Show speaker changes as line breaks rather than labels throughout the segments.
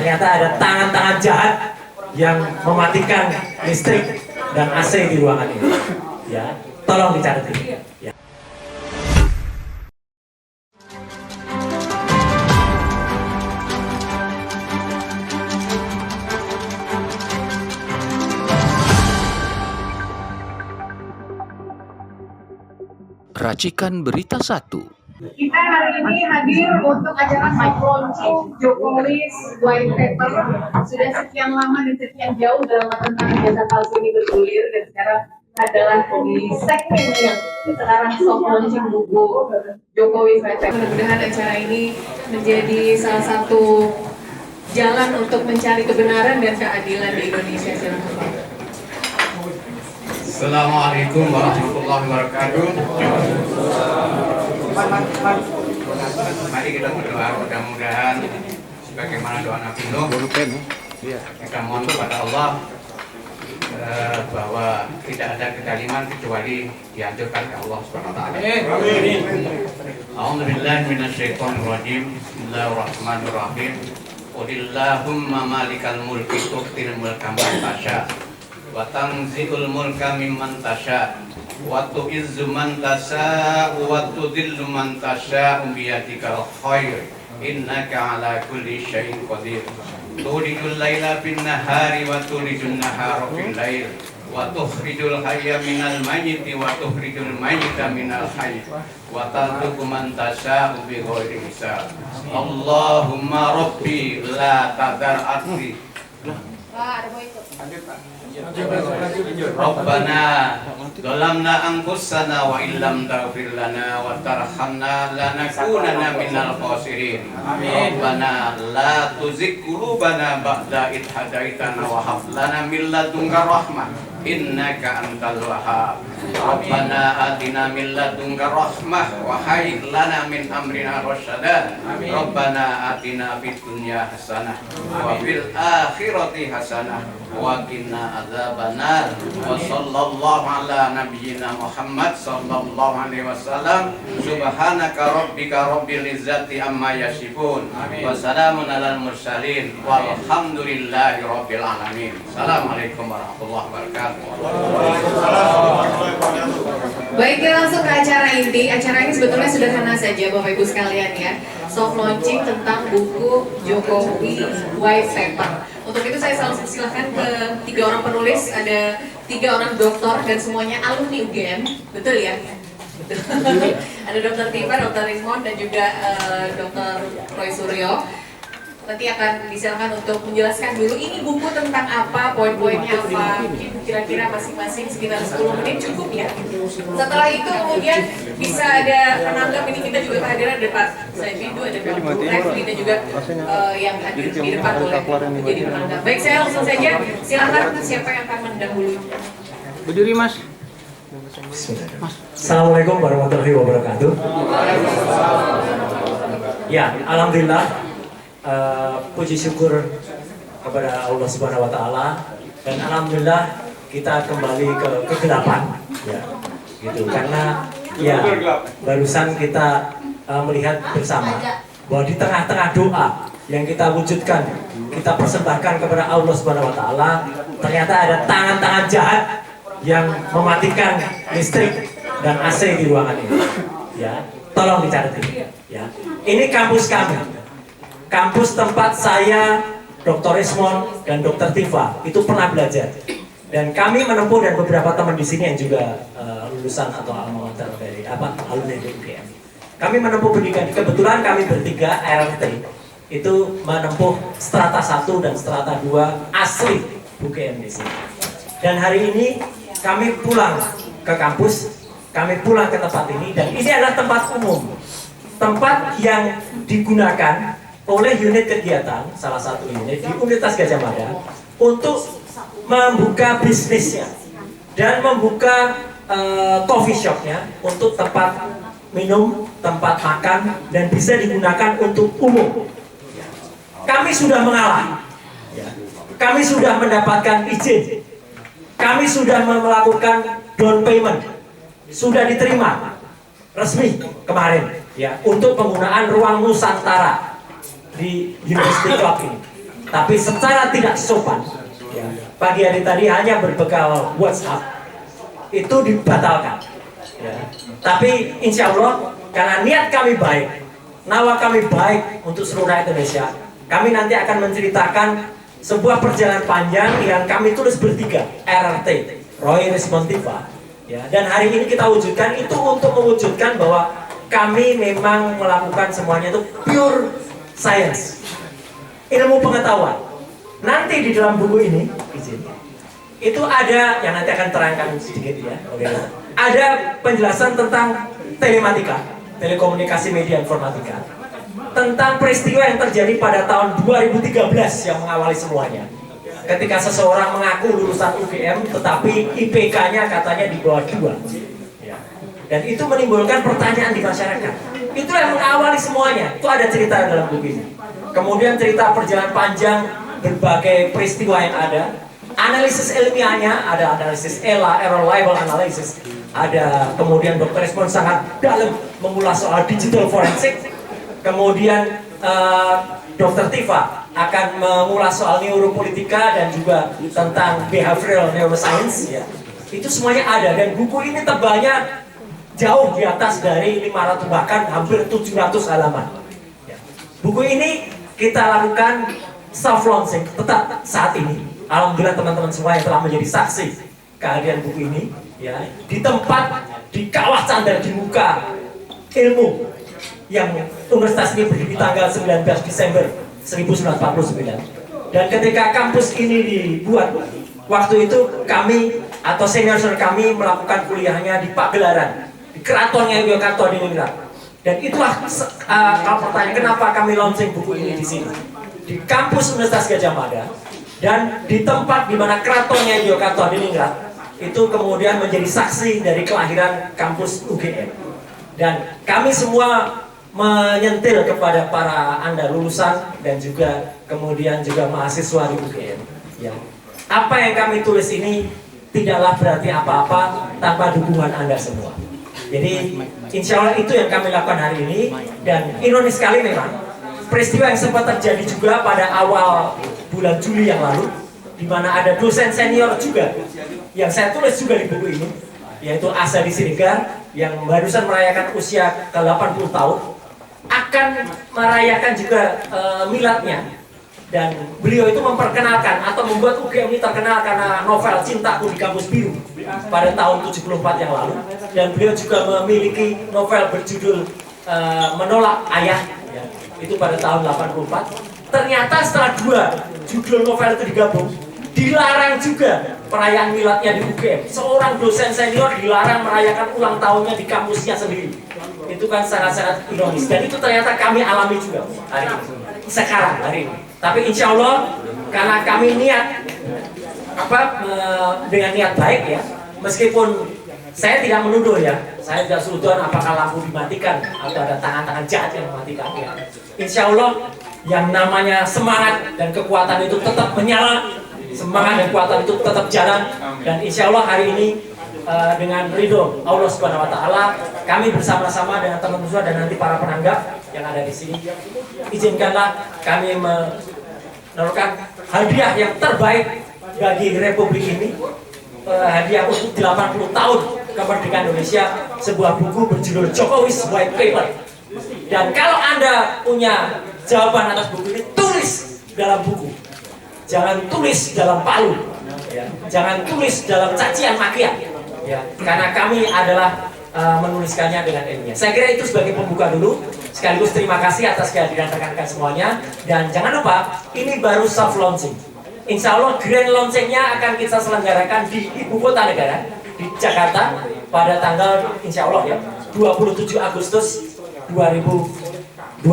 ternyata ada tangan-tangan jahat yang mematikan listrik dan AC di ruangan ini. Ya, tolong dicari. Ya.
Racikan Berita 1.
Kita hari ini hadir untuk acara soft launching Jokowi's White Paper. Sudah sekian lama dan sekian jauh drama tentang ijazah palsu ini bergulir, dan sekarang adalah di segmen yang sekarang soft launching buku Jokowi's White Paper. Mudah-mudahan acara ini menjadi salah satu jalan untuk mencari kebenaran dan keadilan di Indonesia.
Assalamualaikum warahmatullahi wabarakatuh. Mari kita berdoa, mudah-mudahan sebagaimana doa Nabi Nuh, kita mohon kepada Allah bahwa tidak ada kezaliman kecuali dianjurkan ke Allah Subhanahu wa taala. A'udzubillahi minasyaitonir rajim. Bismillahirrahmanirrahim. Qulillahumma malikal mulki tu'til mulka man tasha wa tanzi'ul mulka mimman tasha wa tu'izzu man tasha wa tudhillu man tasha biyadikal khair innaka ala kulli syai'in qadir. Tulijul laila bin nahari wa tulijun nahara fil lail wa tukhrijul hayya minal mayyiti wa tukhrijul mayyita minal hayy wa tarzuqu man tasha'u bighairi hisab. Allahumma rabbi la tadar ardi Rabbana zalamna anfusana wa illam taghfir lana wa tarhamna lanakunanna minal khasirin. Rabbana la tuzigh qulubana ba'da idh hadaitana wa hab lana min ladunka rahmah innaka antal wahhab. Rabbana atina min ladunka rahmah wa hayyi lana min amrina rasyada. Rabbana atina fid dunya hasanah wa fil akhirati hasanah wa qina adzabannar. Wa sallallahu ala nabiyyina Muhammad sallallahu alaihi wasallam. Subhanaka rabbika rabbil izzati amma yasifun wa salamun alal mursalin walhamdulillahi rabbil alamin. Assalamualaikum warahmatullahi wabarakatuh.
Baik, kita langsung ke acara inti. Acara ini sebetulnya sederhana saja Bapak Ibu sekalian ya. Soft launching tentang buku Jokowi White Paper. Untuk itu saya langsung silakan ke 3 orang penulis. Ada 3 orang dokter dan semuanya alumni UGM. Betul ya? Ada Dr. Tifa, Dr. Rizmon dan juga Dr. Roy Suryo. Nanti akan disilakan untuk menjelaskan dulu ini buku tentang apa, poin-poinnya apa, mungkin kira-kira masing-masing sekitar 10 menit cukup ya. Setelah itu kemudian bisa ada penanggap, ini kita juga kehadiran ada Pak Saifidu, ada Pak Refli dan juga yang hadir di depan boleh menjadi penanggap. Baik, saya langsung saja silakan siapa yang akan mendahului.
Berdiri Mas.
Assalamualaikum warahmatullahi wabarakatuh. Ya, alhamdulillah. Puji syukur kepada Allah Subhanahu wa taala, dan alhamdulillah kita kembali ke kegelapan ya. Gitu. Karena ya barusan kita melihat bersama bahwa di tengah-tengah doa yang kita wujudkan, kita persembahkan kepada Allah Subhanahu wa taala, ternyata ada tangan-tangan jahat yang mematikan listrik dan AC di ruangan ini. Ya, tolong dicari ya. Ini kampus kami. Kampus tempat saya, Dr. Rizmon dan Dr. Tifa itu pernah belajar, dan kami menempuh, dan beberapa teman di sini yang juga lulusan atau alma mater dari alumni UGM. Kami menempuh pendidikan. Kebetulan kami bertiga RRT itu menempuh strata 1 dan strata 2 asli UGM di sini. Dan hari ini kami pulang ke kampus, kami pulang ke tempat ini, dan ini adalah tempat umum, tempat yang digunakan oleh unit kegiatan, salah satu unit di Universitas Gadjah Mada, untuk membuka bisnisnya dan membuka coffee shopnya untuk tempat minum, tempat makan, dan bisa digunakan untuk umum. Kami sudah mengalah, kami sudah mendapatkan izin, kami sudah melakukan down payment, sudah diterima resmi kemarin ya untuk penggunaan ruang Nusantara di University Club ini. tapi secara tidak sopan, ya, pagi hari tadi hanya berbekal WhatsApp, itu dibatalkan. Ya. Tapi insya Allah karena niat kami baik, nawa kami baik untuk seluruh rakyat Indonesia, kami nanti akan menceritakan sebuah perjalanan panjang yang kami tulis bertiga, RRT, Roy Responsiva. Ya, dan hari ini kita wujudkan itu untuk mewujudkan bahwa kami memang melakukan semuanya itu pure science, ilmu pengetahuan. Nanti di dalam buku ini, izin, itu ada yang nanti akan terangkan sedikit ya. Oke. Ada penjelasan tentang telematika, telekomunikasi media informatika, tentang peristiwa yang terjadi pada tahun 2013 yang mengawali semuanya. Ketika seseorang mengaku lulusan UGM tetapi IPK-nya katanya di bawah 2. Ya. Dan itu menimbulkan pertanyaan di masyarakat. Itu yang mengawali semuanya. Itu ada cerita dalam buku ini. Kemudian cerita perjalanan panjang berbagai peristiwa yang ada. Analisis ilmiahnya, ada analisis ELA, Error Label Analysis. Ada kemudian Dr. Resmond sangat dalam mengulas soal digital forensik. Kemudian Dr. Tifa akan mengulas soal neuropolitika dan juga tentang behavioral neuroscience. Ya. Itu semuanya ada dan buku ini tebalnya jauh di atas dari 500 bahkan hampir 700 halaman. Ya. Buku ini kita lakukan soft launching tetap saat ini. Alhamdulillah teman-teman semua yang telah menjadi saksi kehadiran buku ini, ya, di tempat, di kawah candar, di muka ilmu yang universitas ini berdiri tanggal 19 Desember 1949. Dan ketika kampus ini dibuat, waktu itu kami atau senior-senior kami melakukan kuliahnya di Pagelaran, di Keratonnya Yogyakarta di Ningrat. Dan itulah kalau pertanyaan kenapa kami launching buku ini di sini, di kampus Universitas Gadjah Mada. Dan di tempat di mana keratonnya Yogyakarta di Ningrat itu kemudian menjadi saksi dari kelahiran kampus UGM. Dan kami semua menyentil kepada para Anda lulusan dan juga kemudian juga mahasiswa di UGM. Ya. Apa yang kami tulis ini tidaklah berarti apa-apa tanpa dukungan Anda semua. Jadi insya Allah itu yang kami lakukan hari ini. Dan ironis sekali memang peristiwa yang sempat terjadi juga pada awal bulan Juli yang lalu, di mana ada dosen senior juga yang saya tulis juga di buku ini, yaitu Asadi Siregar yang barusan merayakan usia ke-80 tahun, akan merayakan juga miladnya. Dan beliau itu memperkenalkan atau membuat UGM ini terkenal karena novel Cintaku di Kampus Biru pada tahun 74 yang lalu. Dan beliau juga memiliki novel berjudul Menolak Ayah, ya, itu pada tahun 84. Ternyata setelah 2 judul novel itu digabung, dilarang juga perayaan miladnya di UGM. Seorang dosen senior dilarang merayakan ulang tahunnya di kampusnya sendiri. Itu kan sangat-sangat ironis. Dan itu ternyata kami alami juga hari ini. Sekarang hari ini. Tapi insya Allah karena kami niat dengan niat baik ya, meskipun saya tidak menuduh ya, saya tidak sudon apakah lampu dimatikan atau ada tangan-tangan jahat yang mematikan ya. Insya Allah yang namanya semangat dan kekuatan itu tetap menyala, semangat dan kekuatan itu tetap jalan. Dan insya Allah hari ini dengan ridho Allah Subhanahu Wa Taala, kami bersama-sama dengan teman-teman dan nanti para penanggap yang ada di sini, izinkanlah kami menaruhkan hadiah yang terbaik bagi Republik ini, hadiah untuk 80 tahun kemerdekaan Indonesia, sebuah buku berjudul Jokowi's White Paper. Dan kalau Anda punya jawaban atas buku ini, tulis dalam buku, jangan tulis dalam palu, ya. Jangan tulis dalam cacian makian, ya. Karena kami adalah menuliskannya dengan ilmiah. Saya kira itu sebagai pembuka dulu. Sekaligus terima kasih atas kehadiran rekan-rekan semuanya. Dan jangan lupa, ini baru soft launching. Insya Allah grand launchingnya akan kita selenggarakan di Ibu Kota Negara, di Jakarta, pada tanggal insya Allah ya 27 Agustus 2025.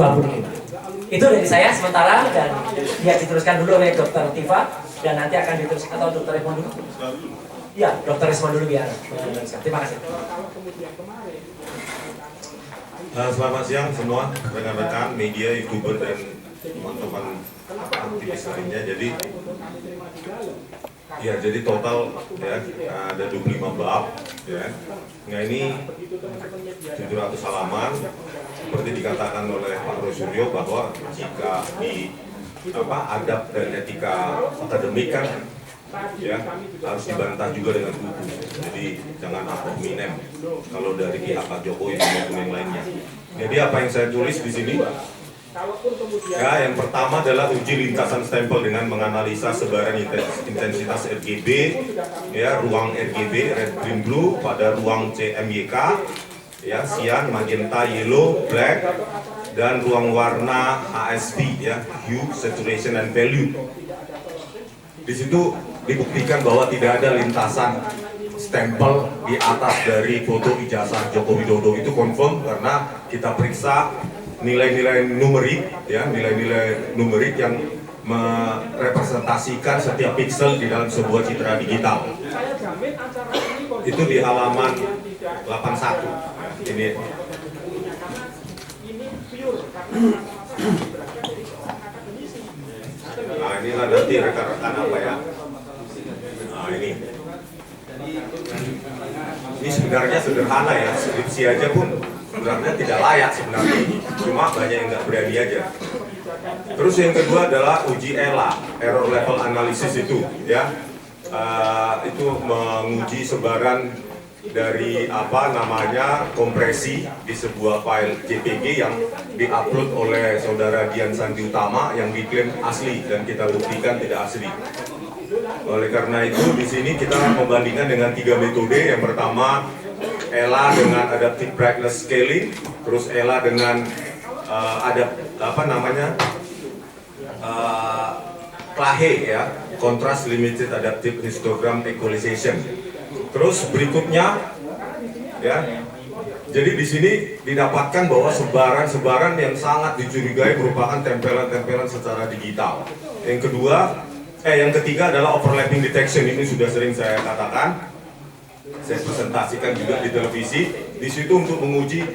Itu dari saya sementara, dan dia diteruskan dulu oleh Dr. Tifa dan nanti akan diteruskan atau Dr. Resmond dulu. Ya, Dr. Resmond dulu biar. Terima kasih.
Selamat siang semua rekan-rekan media, YouTuber dan teman-teman aktivis lainnya. Jadi total ya ada 25 bab ya. Nah ini 700 halaman seperti dikatakan oleh Pak Roy Suryo bahwa jika adab dan etika akademik kan ya harus dibantah juga dengan buku. Jadi jangan ad hominem kalau dari pihak Pak Jokowi maupun yang lainnya. Jadi apa yang saya tulis di sini? Ya, yang pertama adalah uji lintasan stempel dengan menganalisa sebaran intensitas RGB, ya, ruang RGB red, green, blue pada ruang CMYK, ya, cyan, magenta, yellow, black, dan ruang warna ASV, ya, hue, saturation, and value. Di situ dibuktikan bahwa tidak ada lintasan stempel di atas dari foto ijazah Joko Widodo. Itu confirm karena kita periksa nilai-nilai numerik, ya, nilai-nilai numerik yang merepresentasikan setiap pixel di dalam sebuah citra digital. Itu di halaman 81. Ini. Nah, inilah nanti rekan-rekan apa ya? Nah, ini sebenarnya sederhana ya, skripsi aja pun sebenarnya tidak layak sebenarnya ini, cuma banyak yang nggak berani aja. Terus yang kedua adalah uji ELA, error level analysis itu, ya, itu menguji sebaran dari kompresi di sebuah file JPG yang diupload oleh saudara Dian Santi Utama yang diklaim asli dan kita buktikan tidak asli. Oleh karena itu di sini kita membandingkan dengan 3 metode. Yang pertama ELA dengan adaptive brightness scaling, terus ELA dengan CLAHE, ya, contrast limited adaptive histogram equalization. Terus berikutnya, ya, jadi di sini didapatkan bahwa sebaran-sebaran yang sangat dicurigai merupakan tempelan-tempelan secara digital. Yang ketiga adalah overlapping detection. Ini sudah sering saya katakan, saya presentasikan juga di televisi. Di situ untuk menguji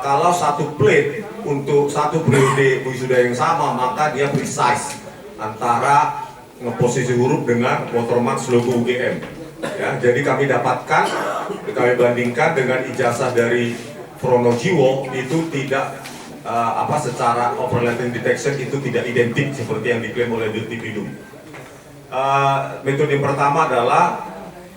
kalau satu plate untuk satu periode wisuda yang sama, maka dia precise antara posisi huruf dengan watermark logo UGM. Ya, jadi kami bandingkan dengan ijazah dari Pronojiwo itu tidak secara overlapping detection itu tidak identik seperti yang diklaim oleh Dirti Bidung. Metode yang pertama adalah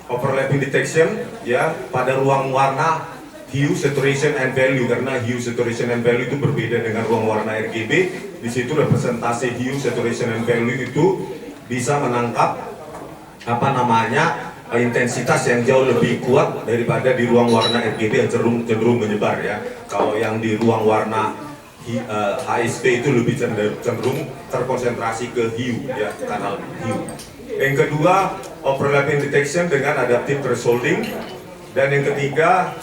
overlapping detection, ya, pada ruang warna hue, saturation, and value, karena hue, saturation, and value itu berbeda dengan ruang warna RGB. Di situ representasi hue, saturation, and value itu bisa menangkap intensitas yang jauh lebih kuat daripada di ruang warna RGB yang cenderung menyebar, ya. Kalau yang di ruang warna HSP itu lebih cenderung terkonsentrasi ke hue, ya, kanal hue. Yang kedua, overlapping detection dengan adaptive thresholding, dan yang ketiga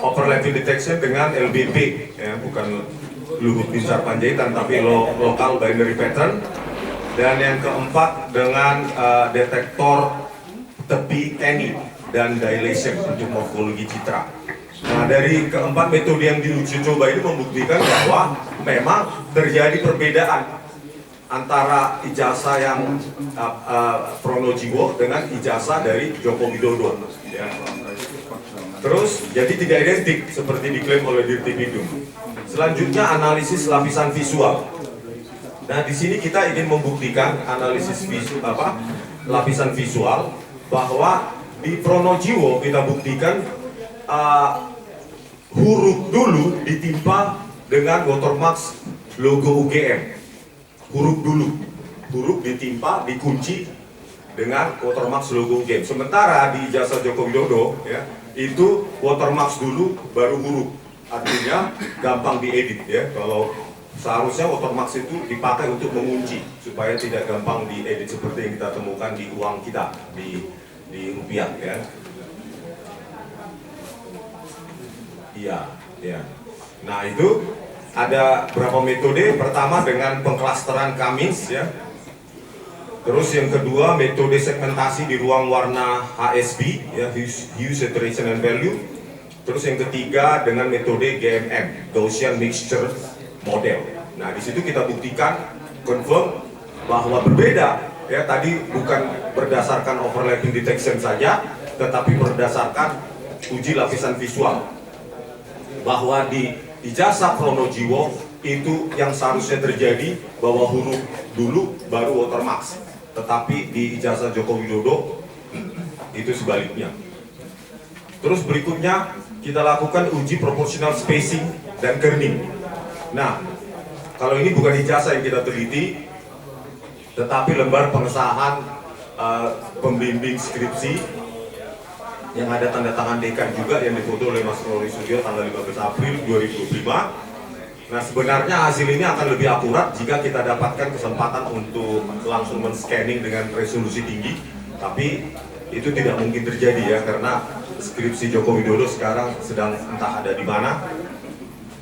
overlapping detection dengan LBP, ya, bukan Luhut Binsar Panjaitan tapi local binary pattern. Dan yang keempat dengan detektor tepi Kenny dan dilation untuk morfologi citra. Nah, dari keempat metode yang diuji coba ini membuktikan bahwa memang terjadi perbedaan antara ijazah yang Pronojiwo dengan ijazah dari Joko Widodo, ya. Terus jadi tidak identik seperti diklaim oleh Dirti Bidung. Selanjutnya analisis lapisan visual. Nah, di sini kita ingin membuktikan analisis lapisan visual bahwa di Pronojiwo kita buktikan huruf dulu ditimpa dengan watermark logo UGM. Huruf ditimpa, dikunci dengan watermark logo UGM. Sementara di ijazah Joko Widodo, ya, itu watermark dulu baru huruf. Artinya gampang diedit, ya. Kalau seharusnya watermark itu dipakai untuk mengunci supaya tidak gampang diedit seperti yang kita temukan di uang kita di rupiah, ya. Iya, ya. Nah, itu ada berapa metode. Pertama dengan pengklasteran Cummins, ya. Terus yang kedua metode segmentasi di ruang warna HSB, ya, hue, saturation, and value. Terus yang ketiga dengan metode GMM, Gaussian Mixture Model. Nah, di situ kita buktikan confirm bahwa berbeda, ya. Tadi bukan berdasarkan overlapping detection saja, tetapi berdasarkan uji lapisan visual. Bahwa di ijazah Pronojiwo itu yang seharusnya terjadi bahwa huruf dulu baru watermark. Tetapi di ijazah Joko Widodo itu sebaliknya. Terus berikutnya kita lakukan uji proportional spacing dan kerning. Nah, kalau ini bukan ijazah yang kita teliti, tetapi lembar pengesahan pembimbing skripsi yang ada tanda tangan dekan juga yang difoto oleh Mas Rory Sudyo tanggal 15 April 2025. Nah, sebenarnya hasil ini akan lebih akurat jika kita dapatkan kesempatan untuk langsung men-scanning dengan resolusi tinggi, tapi itu tidak mungkin terjadi ya, karena skripsi Joko Widodo sekarang sedang entah ada di mana.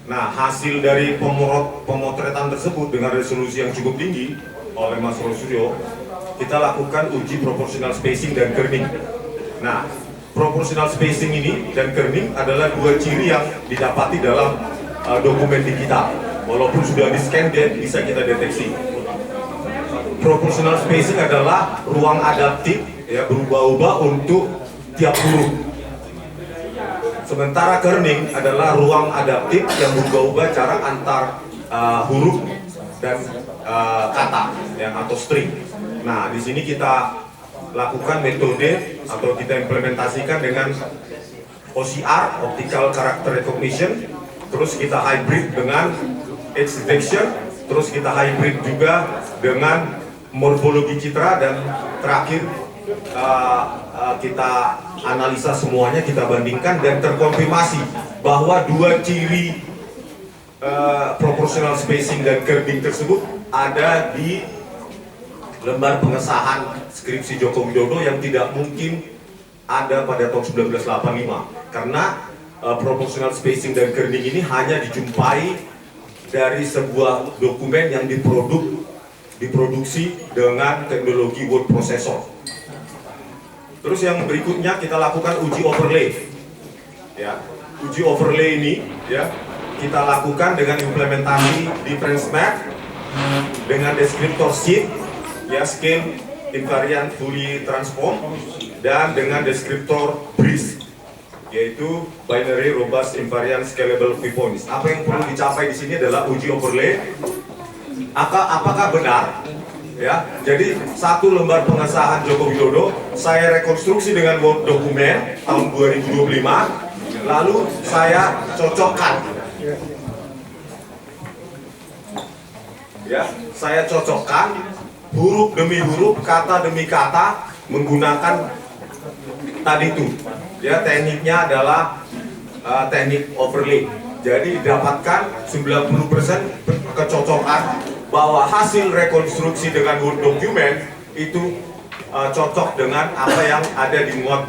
Nah, hasil dari pemotretan tersebut dengan resolusi yang cukup tinggi oleh Mas Rory Sudyo, kita lakukan uji proportional spacing dan kerning. Nah, proportional spacing ini dan kerning adalah dua ciri yang didapati dalam dokumen digital. Walaupun sudah di-scan, dia bisa kita deteksi. Proportional spacing adalah ruang adaptif ya, berubah-ubah untuk tiap huruf. Sementara kerning adalah ruang adaptif yang berubah-ubah jarak antar huruf dan kata yang atau string. Nah, di sini kita lakukan metode atau kita implementasikan dengan OCR, Optical Character Recognition, terus kita hybrid dengan edge detection, terus kita hybrid juga dengan morfologi citra, dan terakhir kita analisa semuanya, kita bandingkan dan terkonfirmasi bahwa dua ciri proportional spacing dan kerning tersebut ada di lembar pengesahan skripsi Joko Widodo yang tidak mungkin ada pada tahun 1985, karena proportional spacing dan kerning ini hanya dijumpai dari sebuah dokumen yang diproduksi dengan teknologi word processor. Terus yang berikutnya kita lakukan uji overlay. Ya, uji overlay ini ya kita lakukan dengan implementasi difference map dengan deskriptor sheet, ya, scale invariant fully transform, dan dengan deskriptor BRIS, yaitu binary robust invariant scalable freepoints. Apa yang perlu dicapai di sini adalah uji overlay. Apakah benar? Ya, jadi satu lembar pengesahan Joko Widodo saya rekonstruksi dengan Word dokumen tahun 2025, lalu saya cocokkan. Ya, saya cocokkan huruf demi huruf, kata demi kata menggunakan tadi itu. Ya, tekniknya adalah teknik overlay. Jadi didapatkan 90% kecocokan bahwa hasil rekonstruksi dengan Word dokumen itu cocok dengan apa yang ada dimuat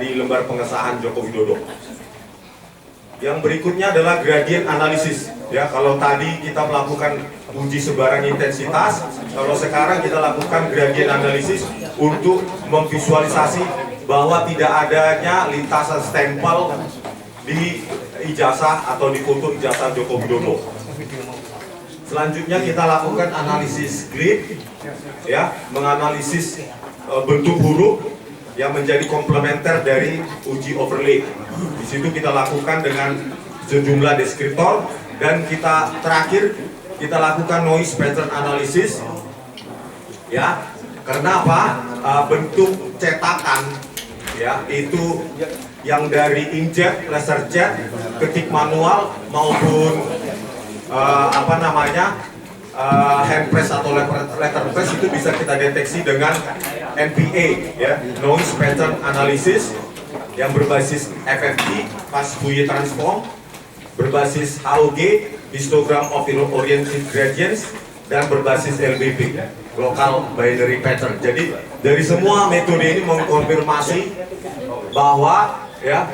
di lembar pengesahan Joko Widodo. Yang berikutnya adalah gradient analysis. Ya, kalau tadi kita melakukan uji sebaran intensitas, kalau sekarang kita lakukan gradient analysis untuk memvisualisasi bahwa tidak adanya lintasan stempel di ijazah atau di foto ijazah Joko Widodo. Selanjutnya kita lakukan analisis grid, ya, menganalisis bentuk huruf yang menjadi komplementer dari uji overlay. Di situ kita lakukan dengan sejumlah deskriptor, dan kita terakhir kita lakukan noise pattern analysis. Ya, karena apa? Bentuk cetakan ya itu yang dari inkjet, laser jet, ketik manual maupun hand press atau letter press itu bisa kita deteksi dengan NPA, ya, noise pattern analysis, yang berbasis FFT, fast Fourier transform, berbasis HOG, histogram of oriented gradients, dan berbasis LBP, local binary pattern. Jadi dari semua metode ini mengkonfirmasi bahwa ya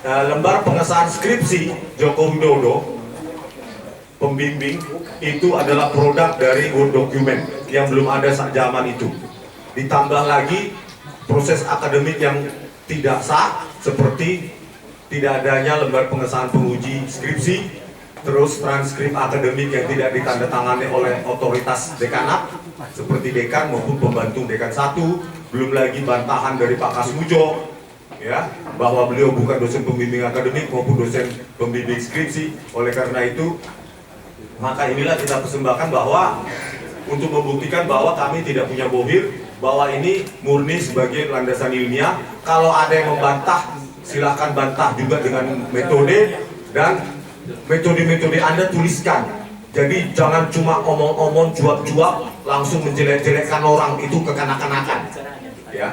lembar pengesahan skripsi Joko Widodo pembimbing itu adalah produk dari Word dokumen yang belum ada saat zaman itu. Ditambah lagi proses akademik yang tidak sah, seperti tidak adanya lembar pengesahan penguji skripsi, terus transkrip akademik yang tidak ditandatangani oleh otoritas dekanat seperti dekan maupun pembantu dekan 1, belum lagi bantahan dari Pak Kasmujo ya bahwa beliau bukan dosen pembimbing akademik maupun dosen pembimbing skripsi. Oleh karena itu Maka inilah kita persembahkan bahwa untuk membuktikan bahwa kami tidak punya bohir, bahwa ini murni sebagai landasan ilmiah. Kalau ada yang membantah, silahkan bantah juga dengan metode, dan metode-metode Anda tuliskan. Jadi jangan cuma omong-omong, juap-juap, langsung menjelek-jelekkan orang, itu kekanak-kanakan. Ya.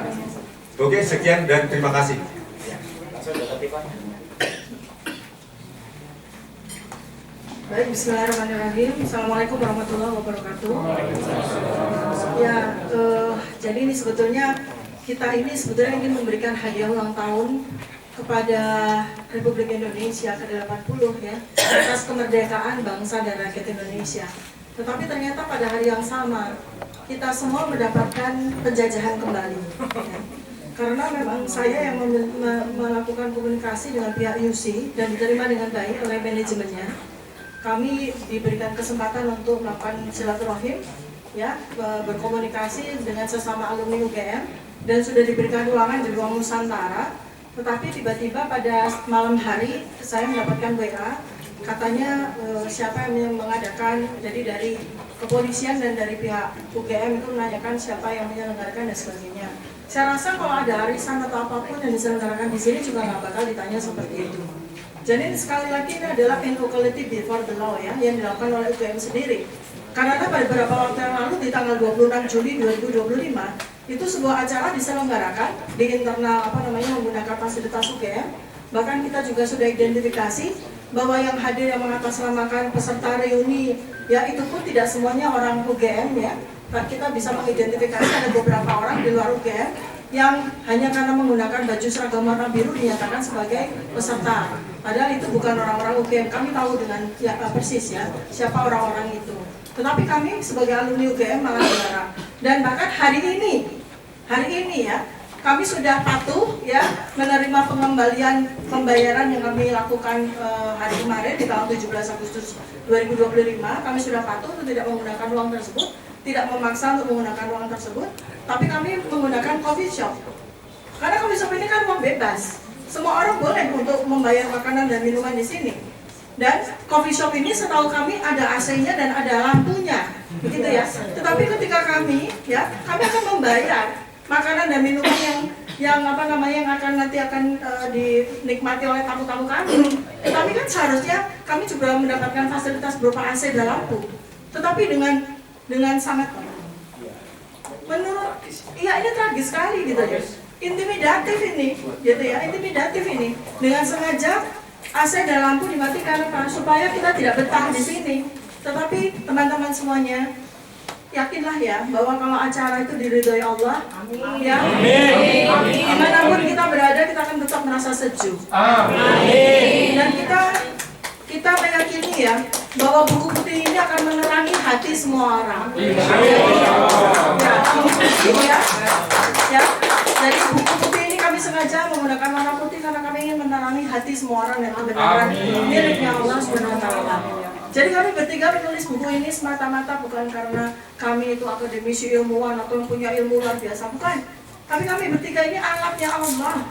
Oke, sekian dan terima kasih.
Baik, bismillahirrahmanirrahim. Assalamualaikum warahmatullahi wabarakatuh. Ya, jadi ini sebetulnya kita ini sebetulnya ingin memberikan hadiah ulang tahun kepada Republik Indonesia ke-80 ya, atas kemerdekaan bangsa dan rakyat Indonesia. Tetapi ternyata pada hari yang sama kita semua mendapatkan penjajahan kembali. Ya. Karena memang saya yang melakukan komunikasi dengan pihak UC dan diterima dengan baik oleh manajemennya. Kami diberikan kesempatan untuk melakukan silaturahim, ya, berkomunikasi dengan sesama alumni UGM dan sudah diberikan ruangan di ruang Nusantara. Tetapi tiba-tiba pada malam hari saya mendapatkan WA, katanya siapa yang mengadakan, jadi dari kepolisian dan dari pihak UGM itu menanyakan siapa yang menyelenggarakan dan sebagainya. Saya rasa kalau ada arisan atau apapun yang diselenggarakan di sini juga nggak bakal ditanya seperti itu. Jadi sekali lagi ini adalah inequality before the law ya, yang dilakukan oleh UGM sendiri. Karena pada beberapa waktu yang lalu di tanggal 26 Juli 2025 itu sebuah acara diselenggarakan di internal menggunakan fasilitas UGM. Bahkan kita juga sudah identifikasi bahwa yang hadir yang mengatasnamakan peserta reuni ya itu pun tidak semuanya orang UGM ya. Kita bisa mengidentifikasi ada beberapa orang di luar UGM yang hanya karena menggunakan baju seragam warna biru dinyatakan sebagai peserta. Padahal itu bukan orang-orang UGM. Kami tahu dengan ya, persis ya siapa orang-orang itu. Tetapi kami sebagai alumni UGM malah dilarang. Dan bahkan hari ini ya kami sudah patuh ya menerima pembayaran yang kami lakukan hari kemarin di tanggal 17 Agustus 2025. Kami sudah patuh untuk tidak menggunakan uang tersebut, tidak memaksa untuk menggunakan uang tersebut, tapi kami menggunakan coffee shop. Karena coffee shop ini kan uang bebas. Semua orang boleh untuk membayar makanan dan minuman di sini. Dan coffee shop ini setahu kami ada AC-nya dan ada lampunya, begitu ya. Tetapi ketika kami akan membayar makanan dan minuman yang akan nanti dinikmati oleh tamu-tamu kami. Tetapi kan seharusnya kami juga mendapatkan fasilitas berupa AC dan lampu. Tetapi dengan sangat menurut ini tragis sekali gitu ya. Intimidatif ini dengan sengaja AC dan lampu dimatikan supaya kita tidak betah di sini. Tetapi teman-teman semuanya yakinlah ya bahwa kalau acara itu diridhoi Allah, ya, dimanapun kita berada kita akan tetap merasa sejuk. Dan kita meyakini ya bahwa buku putih ini akan menerangi hati semua orang. Jadi buku putih ini kami sengaja menggunakan warna putih karena kami ingin menerangi hati semua orang yang kebenaran miliknya Allah Subhanahu wa taala. Jadi kami bertiga menulis buku ini semata-mata bukan karena kami itu akademisi ilmuwan atau punya ilmu luar biasa, bukan. Tapi kami bertiga ini alatnya Allah.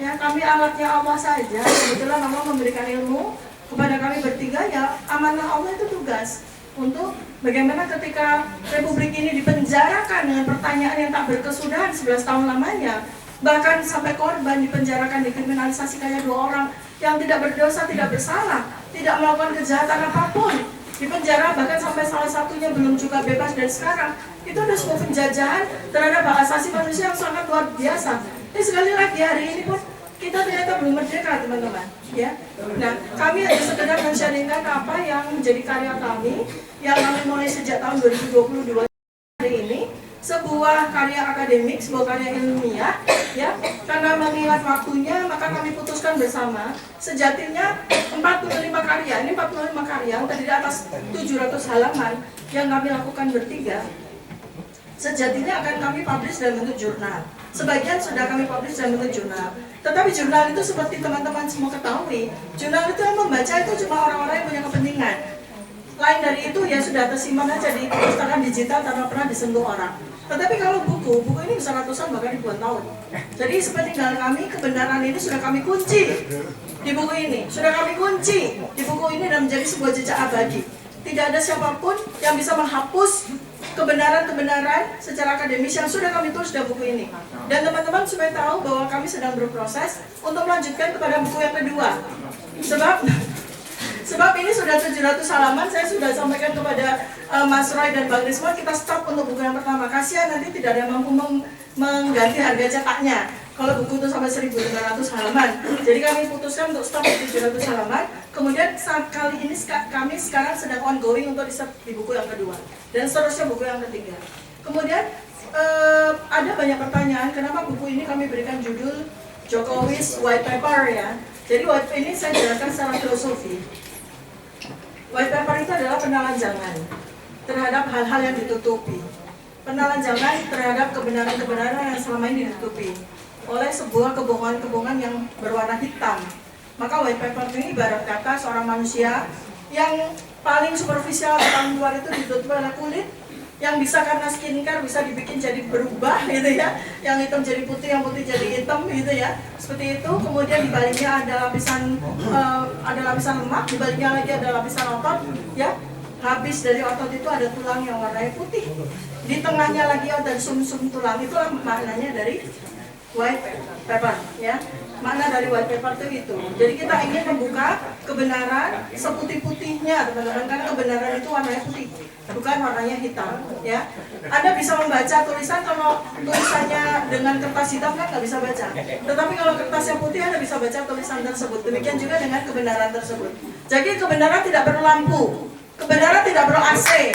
Ya, kami alatnya Allah saja. Kebetulan Allah memberikan ilmu kepada kami bertiga, ya amanah Allah itu tugas untuk bagaimana ketika Republik ini dipenjarakan dengan pertanyaan yang tak berkesudahan 11 tahun lamanya, bahkan sampai korban dipenjarakan, dikriminalisasi kayak 2 orang yang tidak berdosa, tidak bersalah, tidak melakukan kejahatan apapun, dipenjara bahkan sampai salah satunya belum juga bebas dari sekarang. Itu adalah sebuah penjajahan terhadap hak asasi manusia yang sangat luar biasa. Jadi sekali lagi hari ini pun kita ternyata belum merdeka, teman-teman. Ya, nah kami hanya sekedar men-sharingkan apa yang menjadi karya kami yang kami mulai sejak tahun 2022 hari ini, sebuah karya akademik, sebuah karya ilmiah. Ya, karena mengingat waktunya maka kami putuskan bersama sejatinya 45 karya, ini 45 karya terdiri atas 700 halaman yang kami lakukan bertiga. Sejatinya akan kami publish dalam bentuk jurnal. Sebagian sudah kami publish dalam bentuk jurnal. Tetapi jurnal itu seperti teman-teman semua ketahui, jurnal itu yang membaca itu cuma orang-orang yang punya kepentingan. Lain dari itu ya sudah tersimpan aja di perpustakaan digital tanpa pernah disentuh orang. Tetapi kalau buku ini bisa ratusan bahkan ribuan tahun. Jadi sepeninggal kami, kebenaran ini sudah kami kunci di buku ini. Sudah kami kunci di buku ini dan menjadi sebuah jejak abadi. Tidak ada siapapun yang bisa menghapus kebenaran-kebenaran secara akademis yang sudah kami tulis dalam buku ini. Dan teman-teman supaya tahu bahwa kami sedang berproses untuk melanjutkan kepada buku yang kedua. Sebab ini sudah 700 halaman, saya sudah sampaikan kepada Mas Roy dan Bang Risma, kita stop untuk buku yang pertama. Kasihan nanti tidak ada yang mampu mengganti harga cetaknya. Kalau buku itu sampai 1.500 halaman. Jadi kami putuskan untuk stop di 700 halaman. Kemudian saat kali ini kami sekarang sedang ongoing untuk riset di buku yang kedua. Dan seterusnya buku yang ketiga. Kemudian ada banyak pertanyaan, kenapa buku ini kami berikan judul Jokowi's White Paper ya. Jadi white paper ini saya jelaskan secara filosofi. White paper itu adalah penelanjangan terhadap hal-hal yang ditutupi. Penelanjangan terhadap kebenaran-kebenaran yang selama ini ditutupi oleh sebuah kebohongan-kebohongan yang berwarna hitam. Maka white paper ini ibarat kata seorang manusia yang paling superficial tentang luar itu ditutupi oleh kulit, yang bisa karena skincare bisa dibikin jadi berubah gitu ya, yang hitam jadi putih, yang putih jadi hitam gitu ya, seperti itu. Kemudian di baliknya ada lapisan lemak, di baliknya lagi ada lapisan otot ya. Habis dari otot itu ada tulang yang warnanya putih, di tengahnya lagi ada sum-sum tulang. Itulah maknanya dari white paper ya. Makna dari white paper itu. Jadi kita ingin membuka kebenaran seputih-putihnya, teman-teman, karena kebenaran itu warnanya putih, bukan warnanya hitam ya. Anda bisa membaca tulisan, kalau tulisannya dengan kertas hitam kan nggak bisa baca. Tetapi kalau kertasnya putih Anda bisa baca tulisan tersebut. Demikian juga dengan kebenaran tersebut. Jadi kebenaran tidak perlu lampu, kebenaran tidak perlu AC.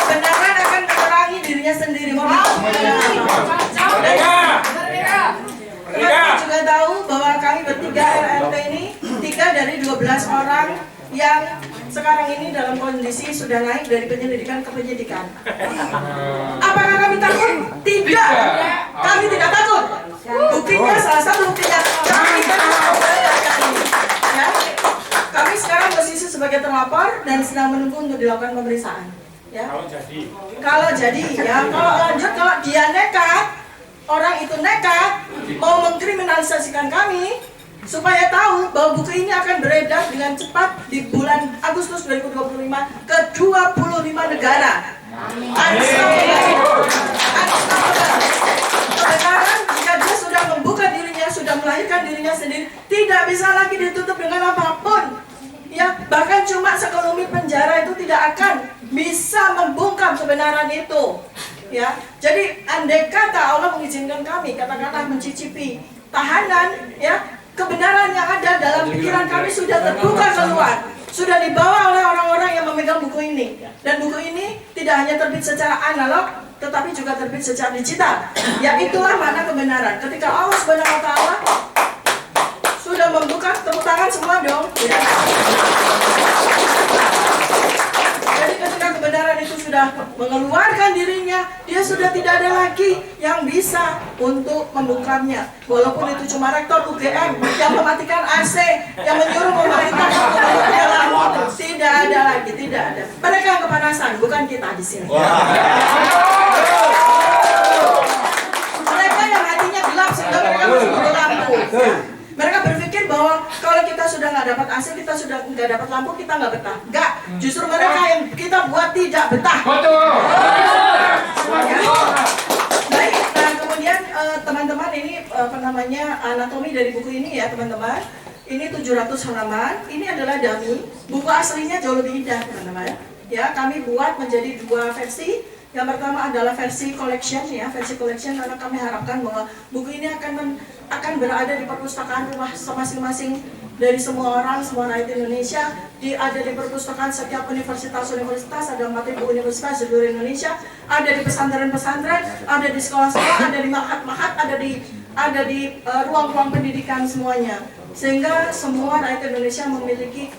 Kebenaran akan menerangi dirinya sendiri. Teman-teman juga tahu bahwa kami bertiga RRT ini 3 dari 12 orang yang sekarang ini dalam kondisi sudah naik dari penyelidikan ke penyidikan. Apakah kami takut? Tidak. Kami tidak takut. Buktinya, salah satu buktinya kami takut. Ya. Kami sekarang posisi sebagai terlapor dan sedang menunggu untuk dilakukan pemeriksaan. Ya. Kalau jadi, ya. Kalau lanjut, kalau dia nekat, orang itu nekat mau mengkriminalisasikan kami, supaya tahu bahwa buku ini akan beredar dengan cepat di bulan Agustus 2025 ke 25 negara. Kebenaran jika dia sudah membuka dirinya, sudah melahirkan dirinya sendiri, tidak bisa lagi ditutup dengan apapun. Ya, bahkan cuma sekelumit penjara itu tidak akan bisa membungkam kebenaran itu. Ya, jadi andai kata Allah mengizinkan kami, katakanlah mencicipi tahanan, ya, kebenaran yang ada dalam pikiran kami sudah terbuka keluar, sudah dibawa oleh orang-orang yang memegang buku ini. Dan buku ini tidak hanya terbit secara analog, tetapi juga terbit secara digital. Ya, itulah makna kebenaran. Ketika Allah Subhanahu wa Ta'ala sudah membuka, tepuk tangan semua dong. Ya. Jadi ketika kebenaran itu sudah mengeluarkan dirinya, dia sudah tidak ada lagi yang bisa untuk membungkamnya. Walaupun itu cuma rektor UGM yang mematikan AC, yang menyuruh pemerintah tidak ada lagi, tidak ada. Mereka yang kepanasan, bukan kita di sini. Mereka yang hatinya gelap sehingga mereka harus butuh lampu. Mereka berpikir bahwa kalau kita sudah nggak dapat AC, kita sudah nggak dapat lampu, kita nggak betah. Nggak, justru mereka yang kita buat tidak betah. Ya. Baik, nah kemudian teman-teman ini anatomi dari buku ini ya teman-teman. Ini 700 halaman, ini adalah dummy. Buku aslinya jauh lebih indah teman-teman. Ya, kami buat menjadi 2 versi. Yang pertama adalah versi collection ya, versi collection karena kami harapkan bahwa buku ini akan berada di perpustakaan rumah masing-masing dari semua orang, semua rakyat Indonesia. Ada di perpustakaan setiap universitas, ada 4.000 universitas di seluruh Indonesia, ada di pesantren-pesantren, ada di sekolah-sekolah, ada di mahat-mahat, ada di ruang-ruang pendidikan semuanya. Sehingga semua rakyat Indonesia memiliki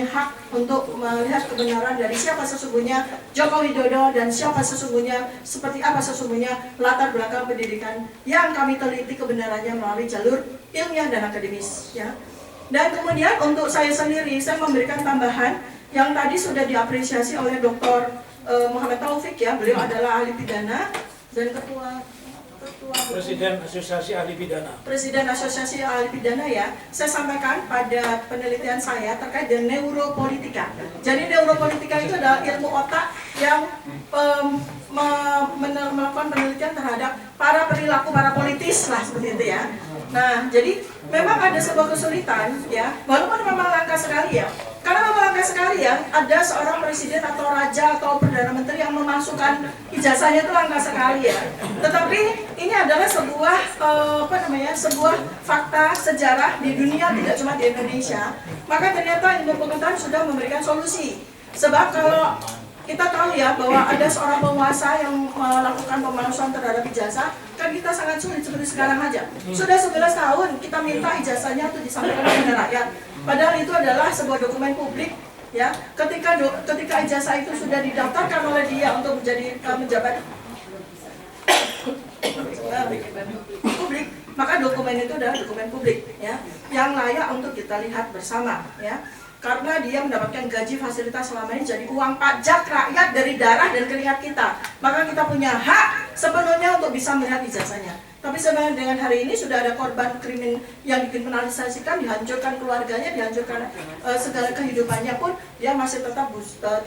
hak untuk melihat kebenaran dari siapa sesungguhnya Joko Widodo dan siapa sesungguhnya, seperti apa sesungguhnya latar belakang pendidikan yang kami teliti kebenarannya melalui jalur ilmiah dan akademis ya. Dan kemudian untuk saya sendiri, saya memberikan tambahan yang tadi sudah diapresiasi oleh Dr. Muhammad Taufik ya. Beliau adalah ahli pidana dan ketua
Presiden Asosiasi Ahli Pidana.
Presiden Asosiasi Ahli Pidana ya, saya sampaikan pada penelitian saya terkait dengan neuropolitika. Jadi neuropolitika itu adalah ilmu otak yang melakukan penelitian terhadap para perilaku para politis lah seperti itu ya. Nah, jadi memang ada sebuah kesulitan ya, walaupun memang langka sekali ya. Karena memang langka sekali ya, ada seorang presiden atau raja atau perdana menteri yang memasukkan ijazahnya itu langka sekali ya. Tetapi ini adalah sebuah sebuah fakta sejarah di dunia, tidak cuma di Indonesia. Maka ternyata ilmu pengetahuan sudah memberikan solusi. Sebab kalau kita tahu ya bahwa ada seorang penguasa yang melakukan pemalsuan terhadap ijazah, kan kita sangat sulit seperti sekarang aja. Sudah 11 tahun kita minta ijazahnya untuk disampaikan kepada rakyat. Padahal itu adalah sebuah dokumen publik ya. Ketika ijazah itu sudah didaftarkan oleh dia untuk menjadi menjabat publik, maka dokumen itu adalah dokumen publik ya, yang layak untuk kita lihat bersama ya. Karena dia mendapatkan gaji fasilitas selama ini jadi uang pajak rakyat dari darah dan keringat kita. Maka kita punya hak sepenuhnya untuk bisa melihat ijazahnya. Tapi sebenarnya dengan hari ini sudah ada korban krimin yang dikriminalisasikan, dihancurkan keluarganya, dihancurkan segala kehidupannya pun, dia masih tetap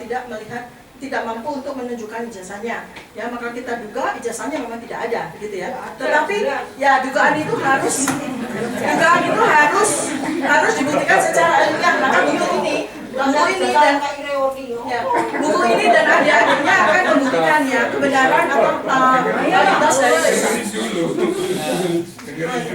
tidak melihat, tidak mampu untuk menunjukkan ijazahnya. Ya, maka kita duga ijazahnya memang tidak ada, begitu ya. Tetapi ya dugaan itu harus dibuktikan secara ilmiah. Maka buku ini dan adik-adiknya akan membuktikan ya kebenaran atau realitas dari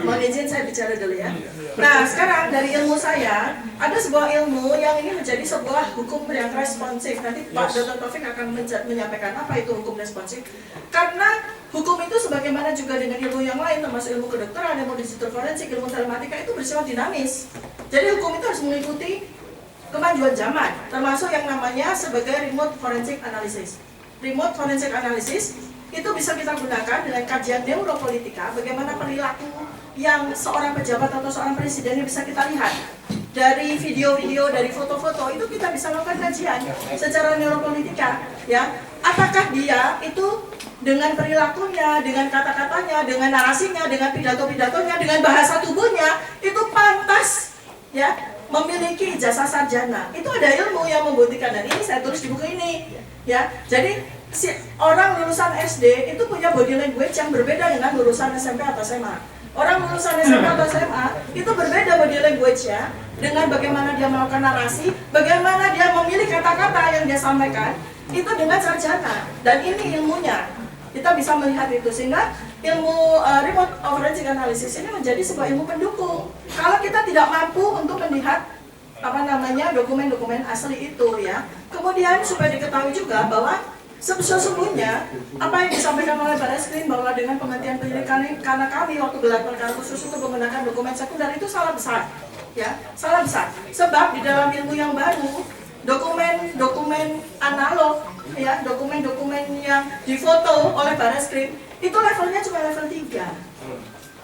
mohon izin saya bicara dulu ya. Nah, sekarang dari ilmu saya, ada sebuah ilmu yang ini menjadi sebuah hukum yang responsif. Nanti Pak Dr. Taufik akan menyampaikan apa itu hukum responsif. Karena hukum itu sebagaimana juga dengan ilmu yang lain, termasuk ilmu kedokteran, ilmu digital forensik, ilmu telematika, itu bersifat dinamis. Jadi hukum itu harus mengikuti kemajuan zaman, termasuk yang namanya sebagai remote forensic analysis. Remote forensic analysis itu bisa kita gunakan dengan kajian neuropolitika, bagaimana perilaku yang seorang pejabat atau seorang presiden yang bisa kita lihat dari video-video, dari foto-foto, itu kita bisa melakukan kajian secara neuropolitika ya. Apakah dia itu dengan perilakunya, dengan kata-katanya, dengan narasinya, dengan pidato-pidatonya, dengan bahasa tubuhnya itu pantas ya memiliki ijazah sarjana. Itu ada ilmu yang membuktikan, dan ini saya tulis di buku ini ya. Jadi si orang lulusan SD itu punya body language yang berbeda dengan lulusan SMP atau SMA. Orang lulusan SMP atau SMA itu berbeda body language-nya dengan bagaimana dia melakukan narasi, bagaimana dia memilih kata-kata yang dia sampaikan, itu dengan sarjana. Dan ini ilmunya. Kita bisa melihat itu, sehingga ilmu remote forensic analysis ini menjadi sebuah ilmu pendukung. Kalau kita tidak mampu untuk melihat dokumen-dokumen asli itu ya. Kemudian supaya diketahui juga bahwa sesungguhnya apa yang disampaikan oleh Barreskrim bahwa dengan penghentian penyidikan karena kami waktu gelar perkara khusus untuk menggunakan dokumen sekunder itu salah besar ya, salah besar. Sebab di dalam ilmu yang baru dokumen analog ya, dokumen yang difoto oleh Barreskrim itu levelnya cuma level 3.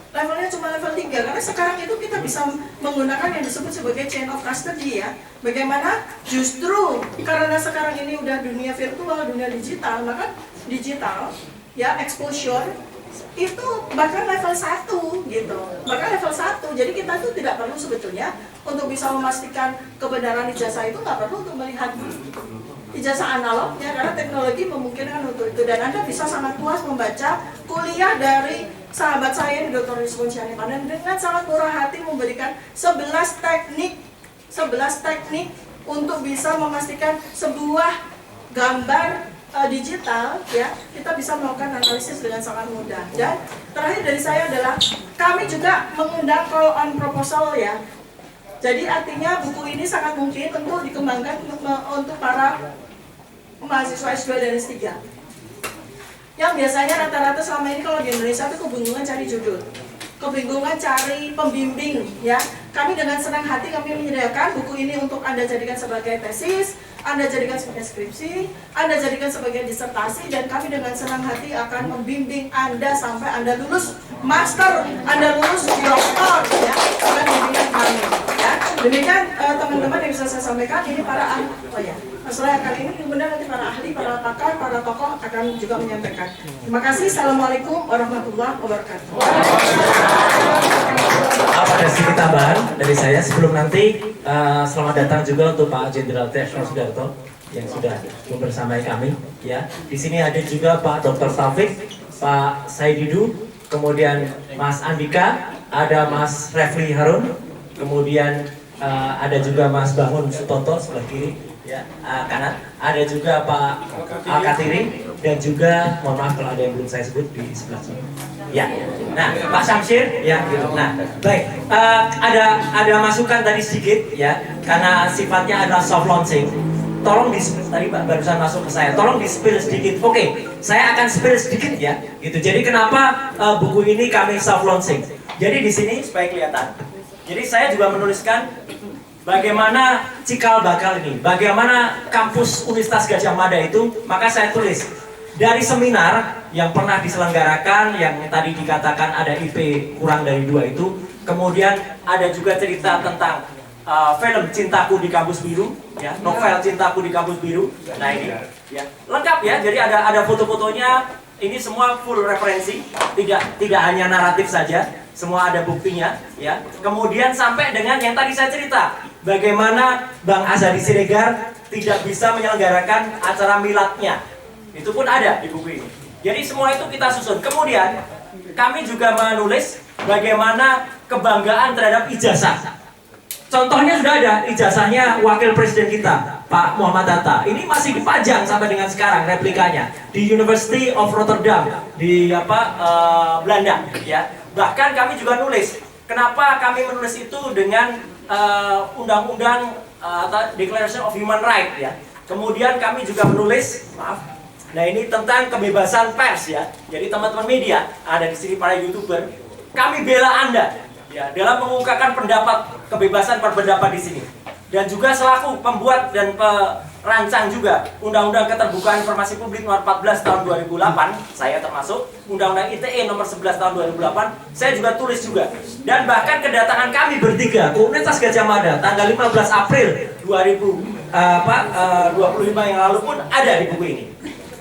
Levelnya cuma level 3, karena sekarang itu kita bisa menggunakan yang disebut sebagai chain of custody ya. Bagaimana justru karena sekarang ini udah dunia virtual, dunia digital, maka digital ya, exposure itu bahkan level 1 gitu. Bahkan level 1. Jadi kita tuh tidak perlu sebetulnya untuk bisa memastikan kebenaran ijazah itu, nggak perlu untuk melihat ijazah analog ya, karena teknologi memungkinkan untuk itu. Dan Anda bisa sangat puas membaca kuliah dari sahabat saya Dr. Rizwan Syarifan, dan dengan sangat murah hati memberikan 11 teknik untuk bisa memastikan sebuah gambar digital ya, kita bisa melakukan analisis dengan sangat mudah. Dan terakhir dari saya adalah kami juga mengundang call on proposal ya. Jadi artinya buku ini sangat mungkin untuk dikembangkan untuk para mahasiswa S2 dan S3 yang biasanya rata-rata selama ini kalau di Indonesia itu kebingungan cari judul, kebingungan cari pembimbing ya. Kami dengan senang hati kami menyediakan buku ini untuk Anda jadikan sebagai tesis, Anda jadikan sebagai skripsi, Anda jadikan sebagai disertasi, dan kami dengan senang hati akan membimbing Anda sampai Anda lulus master, Anda lulus doktor ya, dengan bimbingan kami ya. Demikian teman-teman yang bisa saya sampaikan. Ini para ahli, setelah kali ini kemudian nanti para ahli, para pakar, para tokoh akan juga menyampaikan. Terima kasih. Assalamualaikum warahmatullahi wabarakatuh.
Apa ada sedikit tambahan dari saya sebelum nanti selamat datang juga untuk Pak Jenderal Tresno Sudarto yang sudah membersamai kami. Ya, di sini ada juga Pak Dr. Taufik, Pak Saididu, kemudian Mas Andika, ada Mas Refli Harun, kemudian ada juga Mas Bangun Sutoto sebelah kiri, ya, kanan. Ada juga Pak Alkatiri dan juga mohon maaf kalau ada yang belum saya sebut di sebelah sini. Ya, nah Pak Samsir, ya, gitu. Nah, baik, ada masukan tadi sedikit, ya, karena sifatnya adalah soft launching. Tolong tadi barusan masuk ke saya, tolong di-spill sedikit. Oke, saya akan spill sedikit ya, gitu. Jadi kenapa buku ini kami soft launching? Jadi di sini supaya kelihatan. Jadi saya juga menuliskan bagaimana cikal bakal ini, bagaimana kampus Universitas Gadjah Mada itu. Maka saya tulis dari seminar yang pernah diselenggarakan, yang tadi dikatakan ada IP kurang dari 2 itu. Kemudian ada juga cerita tentang film Cintaku di Kampus Biru, ya, novel Cintaku di Kampus Biru. Nah ini, ya, lengkap ya. Jadi ada foto-fotonya. Ini semua full referensi, tidak hanya naratif saja, semua ada buktinya, ya. Kemudian sampai dengan yang tadi saya cerita, bagaimana Bang Azhari Siregar tidak bisa menyelenggarakan acara miladnya, itu pun ada di buku ini. Jadi semua itu kita susun. Kemudian kami juga menulis bagaimana kebanggaan terhadap ijazah. Contohnya sudah ada ijazahnya wakil presiden kita, Pak Muhammad Hatta. Ini masih dipajang sampai dengan sekarang replikanya di University of Rotterdam di Belanda, ya. Bahkan kami juga nulis, kenapa kami menulis itu dengan undang-undang Declaration of Human Rights, ya. Kemudian kami juga menulis, maaf. Nah, ini tentang kebebasan pers, ya. Jadi teman-teman media, ada di sini para YouTuber, kami bela Anda, ya, dalam mengungkapkan pendapat, kebebasan berpendapat di sini. Dan juga selaku pembuat dan perancang juga Undang-Undang Keterbukaan Informasi Publik nomor 14 tahun 2008, saya termasuk, Undang-Undang ITE nomor 11 tahun 2008, saya juga tulis juga. Dan bahkan kedatangan kami bertiga ke Universitas Gadjah Mada tanggal 15 April 2025 yang lalu pun ada di buku ini.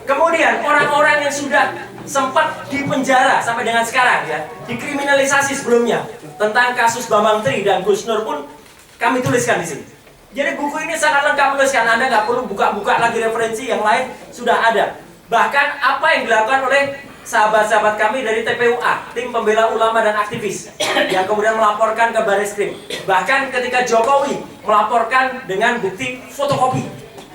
Kemudian orang-orang yang sudah sempat dipenjara sampai dengan sekarang, ya, dikriminalisasi sebelumnya, tentang kasus Bambang Tri dan Gus Nur pun kami tuliskan di sini. Jadi buku ini sangat lengkap menuliskan, Anda nggak perlu buka-buka lagi referensi yang lain, sudah ada. Bahkan apa yang dilakukan oleh sahabat-sahabat kami dari TPUA, tim pembela ulama dan aktivis, yang kemudian melaporkan ke Barreskrim. Bahkan ketika Jokowi melaporkan dengan bukti fotokopi,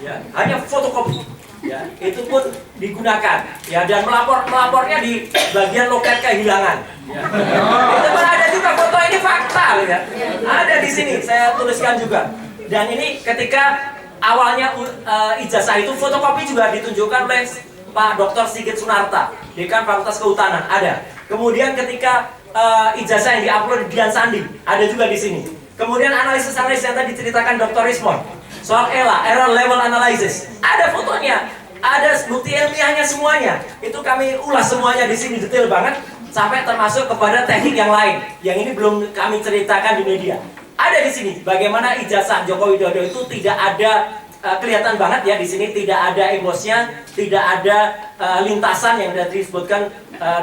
ya, hanya fotokopi, ya, itu pun digunakan, ya, dan melapornya di bagian loket kehilangan, ya. Itu pun ada juga foto, ini fakta, ya, ada di sini saya tuliskan juga. Dan ini ketika awalnya ijazah itu fotokopi juga ditunjukkan oleh Pak Dr. Sigit Sunarta, Dekan Fakultas Kehutanan, ada. Kemudian ketika ijazah yang diupload di Dian Sandi, ada juga di sini. Kemudian analisis yang tadi diceritakan Dr. Rismond soal error level analysis, ada fotonya, ada bukti ilmiahnya semuanya. Itu kami ulas semuanya di sini detail banget, sampai termasuk kepada teknik yang lain yang ini belum kami ceritakan di media. Ada di sini bagaimana ijazah Joko Widodo itu tidak ada kelihatan banget, ya, di sini tidak ada embosnya, tidak ada lintasan yang sudah disebutkan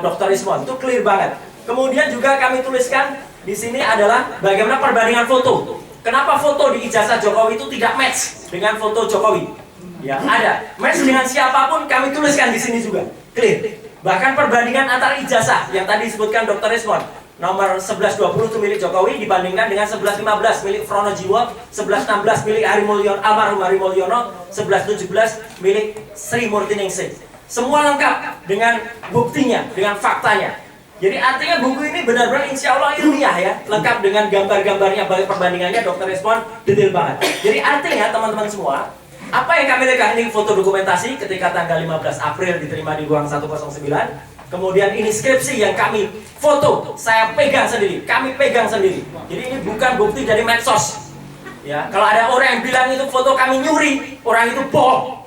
Dr. Rismond, itu clear banget. Kemudian juga kami tuliskan di sini adalah bagaimana perbandingan foto. Kenapa foto di ijazah Jokowi itu tidak match dengan foto Jokowi? Ya, ada. Match dengan siapapun kami tuliskan di sini juga. Clear. Bahkan perbandingan antar ijazah yang tadi disebutkan Dr. Rismond. Nomor 1120 itu milik Jokowi dibandingkan dengan 1115 milik Frono Jiwo, 1116 milik almarhum Hari Mulyono, 1117 milik Sri Murtiningsih. Semua lengkap dengan buktinya, dengan faktanya. Jadi artinya buku ini benar-benar insya Allah ilmiah, ya, lengkap dengan gambar-gambarnya, balik perbandingannya, Dr. Respon detail banget. Jadi artinya teman-teman semua, apa yang kami lihat ini foto dokumentasi ketika tanggal 15 April diterima di ruang 109. Kemudian ini skripsi yang kami foto, saya pegang sendiri, kami pegang sendiri. Jadi ini bukan bukti dari medsos. Ya, kalau ada orang yang bilang itu foto kami nyuri, orang itu bohong.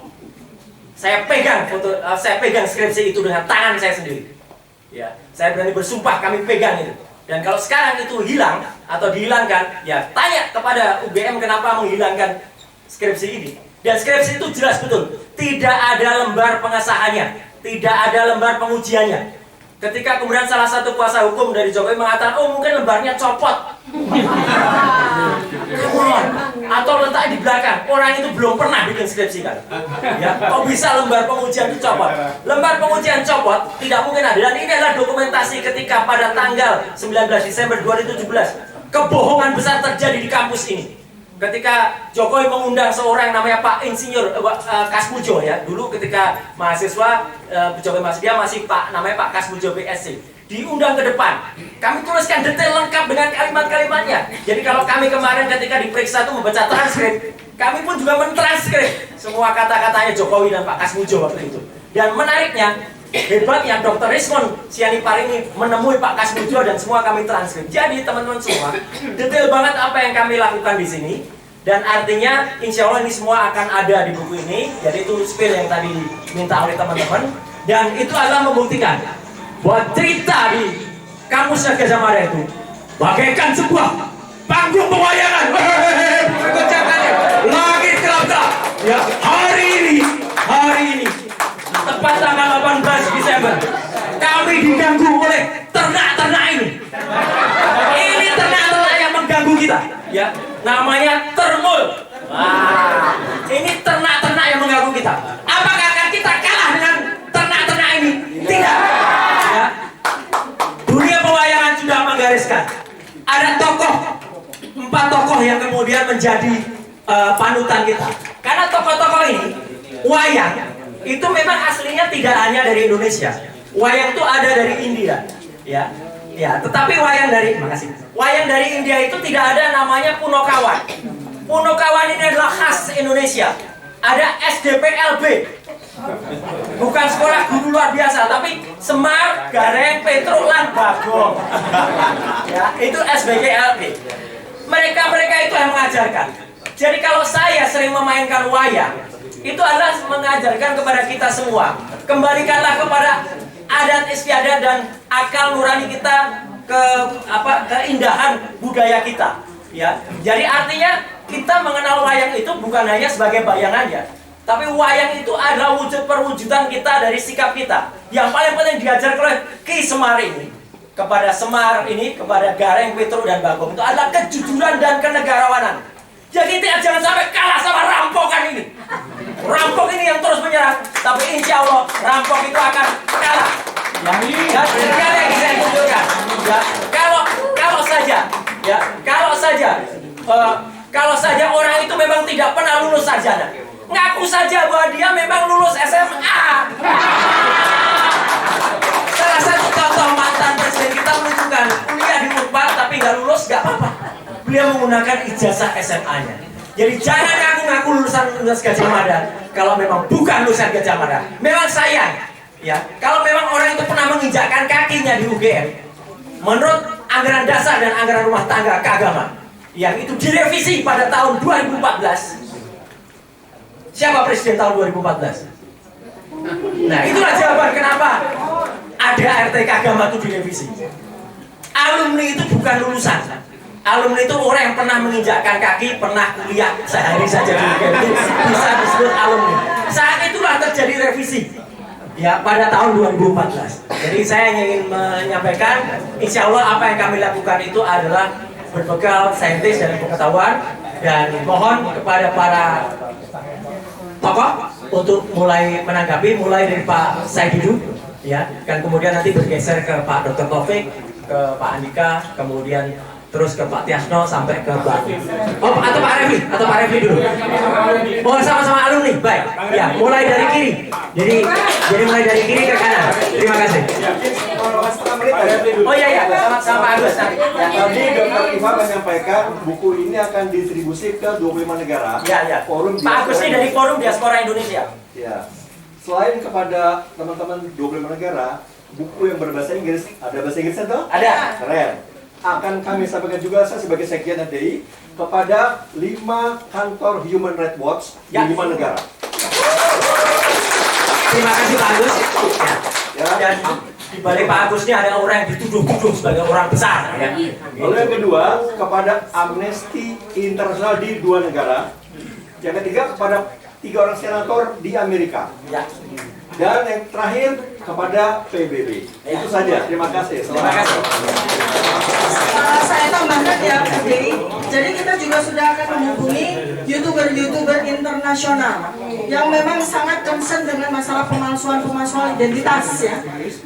Saya pegang foto, saya pegang skripsi itu dengan tangan saya sendiri. Ya, saya berani bersumpah kami pegang itu.
Dan kalau sekarang itu hilang atau dihilangkan, ya tanya kepada UGM kenapa menghilangkan skripsi ini. Dan skripsi itu jelas betul, tidak ada lembar pengesahannya, tidak ada lembar pengujiannya. Ketika kemudian salah satu kuasa hukum dari Jokowi mengatakan, oh mungkin lembarnya copot, atau letak di belakang. Orang itu belum pernah bikin skripsi kan? Ya, kok bisa lembar pengujian itu copot? Lembar pengujian copot tidak mungkin ada. Dan ini adalah dokumentasi ketika pada tanggal 19 Desember 2017 kebohongan besar terjadi di kampus ini. Ketika Jokowi mengundang seorang namanya Pak Insinyur Kasmujo ya, dulu ketika mahasiswa Jokowi dia masih namanya Pak Kasmujo BSc, diundang ke depan. Kami tuliskan detail lengkap dengan kalimat-kalimatnya. Jadi kalau kami kemarin ketika diperiksa itu membaca transkrip, kami pun juga mentranskrip semua kata-katanya Jokowi dan Pak Kasmujo waktu itu. Dan menariknya, hebatnya Dr. Rismond Sianipar ini menemui Pak Kasmujo dan semua kami transkrip. Jadi teman-teman semua, detail banget apa yang kami lakukan di sini. Dan artinya insya Allah ini semua akan ada di buku ini. Jadi itu spill yang tadi diminta oleh teman-teman. Dan itu adalah membuktikan bahwa cerita di kampusnya Gajah Mada itu bagaikan sebuah panggung pewayangan. Langit gelap-gelap. Ya, hari ini tepat tanggal 18 Desember kami diganggu oleh ternak-ternak ini. Ini ternak-ternak yang mengganggu kita, ya. Namanya termul. Wah, ini ternak-ternak yang mengganggu kita. Apakah akan kita kalah dengan ternak-ternak ini? Tidak. Ya. Dunia pewayangan sudah menggariskan. Ada empat tokoh yang kemudian menjadi panutan kita. Karena tokoh-tokoh ini, wayang itu memang aslinya tidak hanya dari Indonesia. Wayang itu ada dari India, ya. Ya, tetapi wayang dari India itu tidak ada namanya Punokawan. Punokawan ini adalah khas Indonesia. Ada SDPLB. Bukan sekolah guru luar biasa, tapi Semar, Gareng, Petruk, lan Bagong. Ya, itu SBGLB. Mereka itu yang mengajarkan. Jadi kalau saya sering memainkan wayang, itu adalah mengajarkan kepada kita semua, kembalikanlah kepada adat istiadat dan akal nurani kita ke keindahan budaya kita, ya. Jadi artinya kita mengenal wayang itu bukan hanya sebagai bayangannya, tapi wayang itu adalah wujud perwujudan kita dari sikap kita. Yang paling penting diajar oleh Ki Semar ini kepada Semar ini, kepada Gareng, Petruk dan Bagong itu adalah kejujuran dan kenegarawanan. Jadi jangan sampai kalah sama rampokan ini. Rampok ini yang terus menyerang, tapi insya Allah rampok itu akan kalah. Ya, dan sekali lagi saya tunjukkan. Ya, kalau saja orang itu memang tidak pernah lulus sarjana, ngaku saja bahwa dia memang lulus SMA. Salah satu contoh mantan presiden kita menunjukkan kuliah di Unpad tapi nggak lulus, nggak apa-apa. Beliau menggunakan ijazah SMA-nya. Jadi jangan ngaku-ngaku lulusan Gajah Mada kalau memang bukan lulusan Gajah Mada. Memang sayang, ya. Kalau memang orang itu pernah menginjakkan kakinya di UGM, menurut anggaran dasar dan anggaran rumah tangga keagamaan, yang itu direvisi pada tahun 2014. Siapa presiden tahun 2014? Nah, itulah jawaban kenapa ada RT keagamaan itu direvisi. Alumni itu bukan lulusan. Alumni itu orang yang pernah menginjakkan kaki, pernah kuliah sehari saja di UGM, itu bisa disebut alumni. Saat itulah terjadi revisi, ya, pada tahun 2014. Jadi saya ingin menyampaikan, insya Allah apa yang kami lakukan itu adalah berbekal saintis dan pengetahuan, dan mohon kepada para tokoh untuk mulai menanggapi, mulai dari Pak Saididu, ya, dan kemudian nanti bergeser ke Pak Dr. Taufik, ke Pak Andika, kemudian terus ke Pak Tiasno sampai ke Pak atau Pak Refli dulu. Oh, sama-sama alumni, baik. Ya, mulai dari kiri. Jadi mulai dari kiri ke kanan. Terima kasih. Oh iya, sama Pak Agus.
Tadi Dr. Ivan menyampaikan buku ini akan distribusi ke 25 negara.
Ya.
Forum
Pak Agus ini dari Forum Diaspora Indonesia.
Ya. Selain kepada teman-teman 25 negara, buku yang berbahasa Inggris, ada bahasa Inggrisnya tuh?
Ada.
Keren. Akan kami sampaikan juga, saya sebagai Sekjen NDI, kepada 5 kantor Human Rights Watch di 5 negara.
Terima kasih Pak Agus.
Ya.
Dan Di balik Pak Agus ini ada orang yang dituduh-tuduh sebagai orang besar ya.
Lalu yang kedua, kepada Amnesty International di 2 negara. Yang ketiga, kepada 3 orang senator di Amerika.
Ya.
Dan yang terakhir, kepada PBB. Itu saja. Terima kasih.
Terima kasih.
Saya tambahkan ya, Ferdi. Jadi kita juga sudah akan menghubungi YouTuber internasional yang memang sangat concern dengan masalah pemalsuan identitas ya.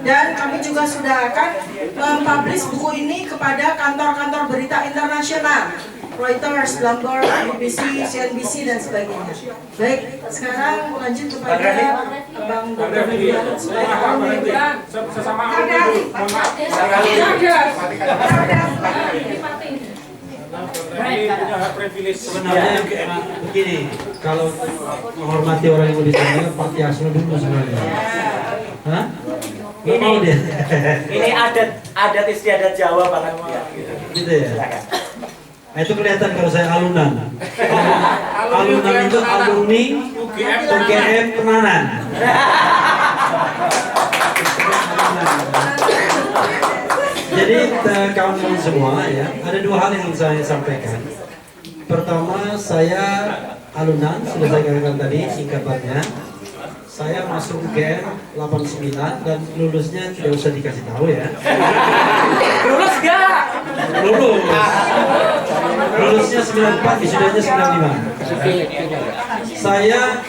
Dan kami juga sudah akan mempublish buku ini kepada kantor-kantor berita internasional, Reuters, Bloomberg, BBC, CNBC dan sebagainya. Baik, sekarang lanjut kepada Bang Dr.
Sebenarnya begini, kalau menghormati orang yang di sana, Parti Asno dulu sebenarnya. Hah?
Ini adat istiadat Jawa banget ya.
Gitu ya. Nah, itu kelihatan kalau saya alunan. Alunan itu alumni UGM Penanan. Jadi kawan-kawan semua ya, ada 2 hal yang ingin saya sampaikan. Pertama, saya alunan, sudah saya katakan tadi singkatannya. Saya masuk UGM 89 dan lulusnya tidak usah dikasih tahu ya.
Lulus gak?
Lulus. Lulusnya 94, wisudanya 95. Saya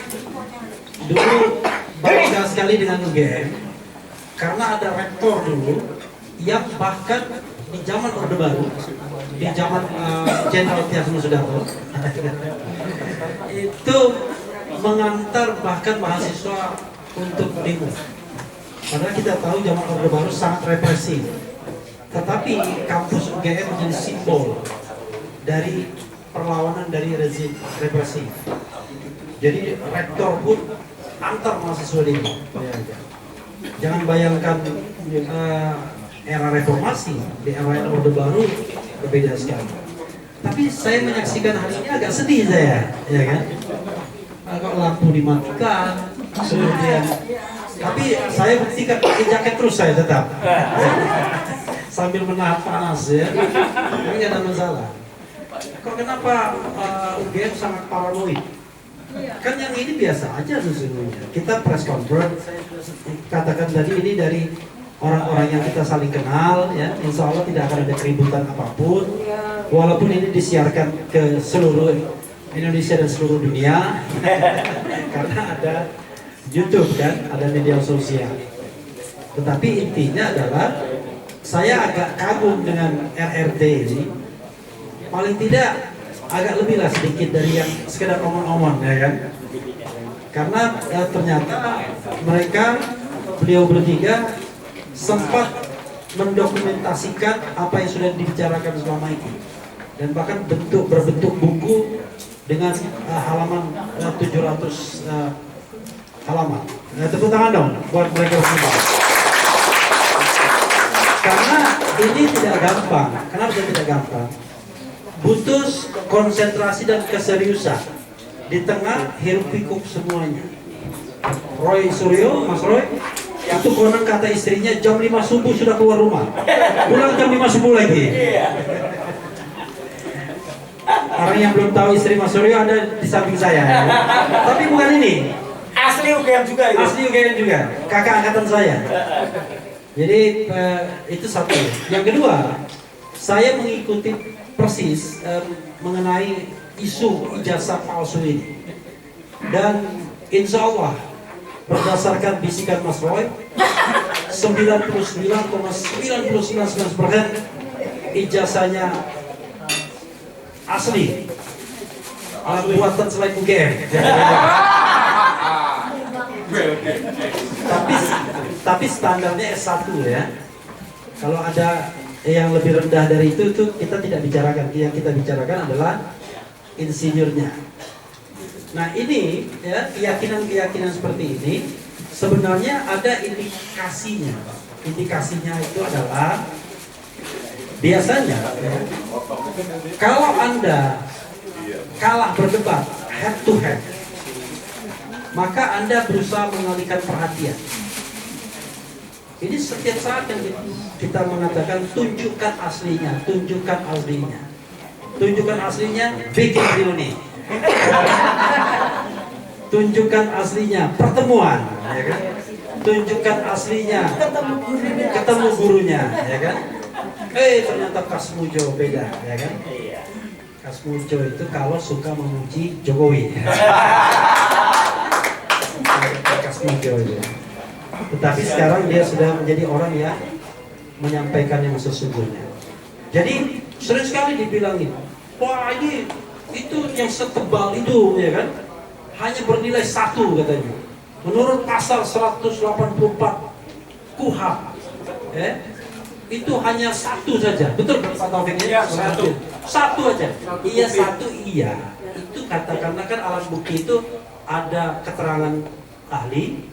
dulu bangga sekali dengan UGM karena ada rektor dulu yang bahkan di zaman Orde Baru, di zaman Jenderal Tiasno Sudarto itu mengantar bahkan mahasiswa untuk demo. Padahal kita tahu zaman Orde Baru sangat represif. Tetapi kampus UGM menjadi simbol dari perlawanan dari rezim represif. Jadi rektor pun antar mahasiswa demo. Jangan bayangkan era reformasi, di era Orde Baru berbeda sekali. Tapi saya menyaksikan hari ini agak sedih saya, ya kan? Agak lampu dimatikan, kemudian. Tapi saya buktikan pakai jaket terus saya tetap, sambil menahan panas ya. Ini nggak ada masalah. Kok kenapa UGM sangat paranoid? Kan yang ini biasa aja sesungguhnya. Kita press conference, saya katakan tadi ini dari orang-orang yang kita saling kenal ya, insya Allah tidak akan ada keributan apapun walaupun ini disiarkan ke seluruh Indonesia dan seluruh dunia karena ada YouTube kan, ada media sosial. Tetapi intinya adalah saya agak kagum dengan RRT ini, paling tidak agak lebih lah sedikit dari yang sekedar omong-omong ya kan, karena ternyata mereka beliau bertiga sempat mendokumentasikan apa yang sudah dibicarakan selama ini dan bahkan berbentuk buku dengan halaman 700 halaman. Tepuk tangan dong buat mereka semua. Karena ini tidak gampang. Kenapa tidak gampang? Butuh konsentrasi dan keseriusan di tengah hiruk pikuk semuanya. Roy Suryo, Mas Roy, itu konon kata istrinya jam 5 subuh sudah keluar rumah, pulang jam 5 subuh lagi. Orang yang belum tahu istri Mas Suryo ada di samping saya ya. Tapi bukan ini,
Asli UGM juga itu.
asli UGM juga, kakak angkatan saya. Jadi itu satu. Yang kedua, saya mengikuti persis mengenai isu ijazah palsu ini. Dan insya Allah berdasarkan bisikan Mas Roy, 99,999% ijazahnya asli, buatan selain UGM. Tapi standarnya S1 ya. Kalau ada yang lebih rendah dari itu kita tidak bicarakan. Yang kita bicarakan adalah insinyurnya. Nah ini ya, keyakinan seperti ini sebenarnya ada indikasinya. Indikasinya itu adalah biasanya ya, kalau Anda kalah berdebat head to head, maka Anda berusaha mengalihkan perhatian.
Ini setiap saat yang kita mengatakan tunjukkan aslinya, tunjukkan aslinya, tunjukkan aslinya, bikin reuni, tunjukkan aslinya, pertemuan, ya kan? Tunjukkan aslinya, ketemu gurunya, ya kan? Ternyata Kasmujo beda, ya kan? Kasmujo itu kalau suka memuji Jokowi. Kasmujo itu. Tetapi sekarang dia sudah menjadi orang yang menyampaikan yang sesungguhnya. Jadi sering sekali dibilangin, wah ini itu yang setebal itu, ya kan? Hanya bernilai 1 katanya. Menurut pasal 184 KUHP, itu hanya 1 saja. Betul Pak Taufik?
Ya, 1.
1 aja. Iya 1 iya. Itu katakanlah kan alat bukti itu ada keterangan ahli,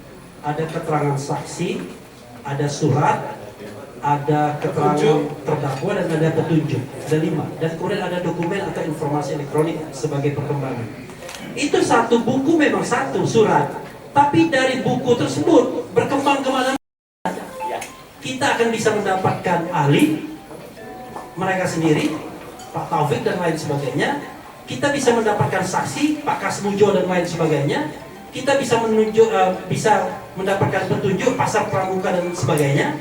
ada keterangan saksi, ada surat, ada keterangan terdakwa, dan ada petunjuk. Ada 5. Dan kemudian ada dokumen atau informasi elektronik sebagai perkembangan. Itu 1 buku, memang 1 surat. Tapi dari buku tersebut berkembang kemana? Kita akan bisa mendapatkan ahli, mereka sendiri, Pak Taufik dan lain sebagainya. Kita bisa mendapatkan saksi, Pak Kasmujo dan lain sebagainya. Kita bisa bisa mendapatkan petunjuk pasar pramuka dan sebagainya.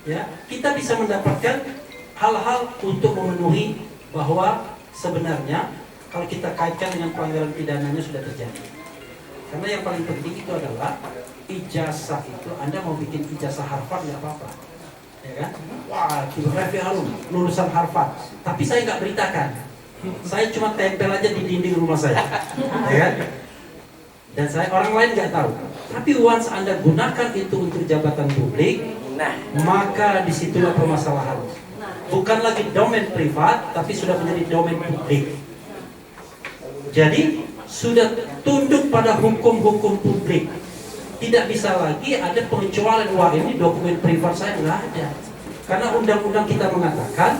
Ya, kita bisa mendapatkan hal-hal untuk memenuhi bahwa sebenarnya kalau kita kaitkan dengan pelanggaran pidananya sudah terjadi. Karena yang paling penting itu adalah ijazah itu. Anda mau bikin ijazah Harvard nggak apa-apa, ya kan? Wah, Refy Harun lulusan Harvard, tapi saya nggak beritakan. Saya cuma tempel aja di dinding rumah saya, ya kan? Dan saya orang lain nggak tahu. Tapi once Anda gunakan itu untuk jabatan publik, maka disitulah permasalahan. Bukan lagi domain privat, tapi sudah menjadi domain publik. Jadi sudah tunduk pada hukum-hukum publik. Tidak bisa lagi ada pengecualian, wah ini dokumen privat saya, nggak ada. Karena undang-undang kita mengatakan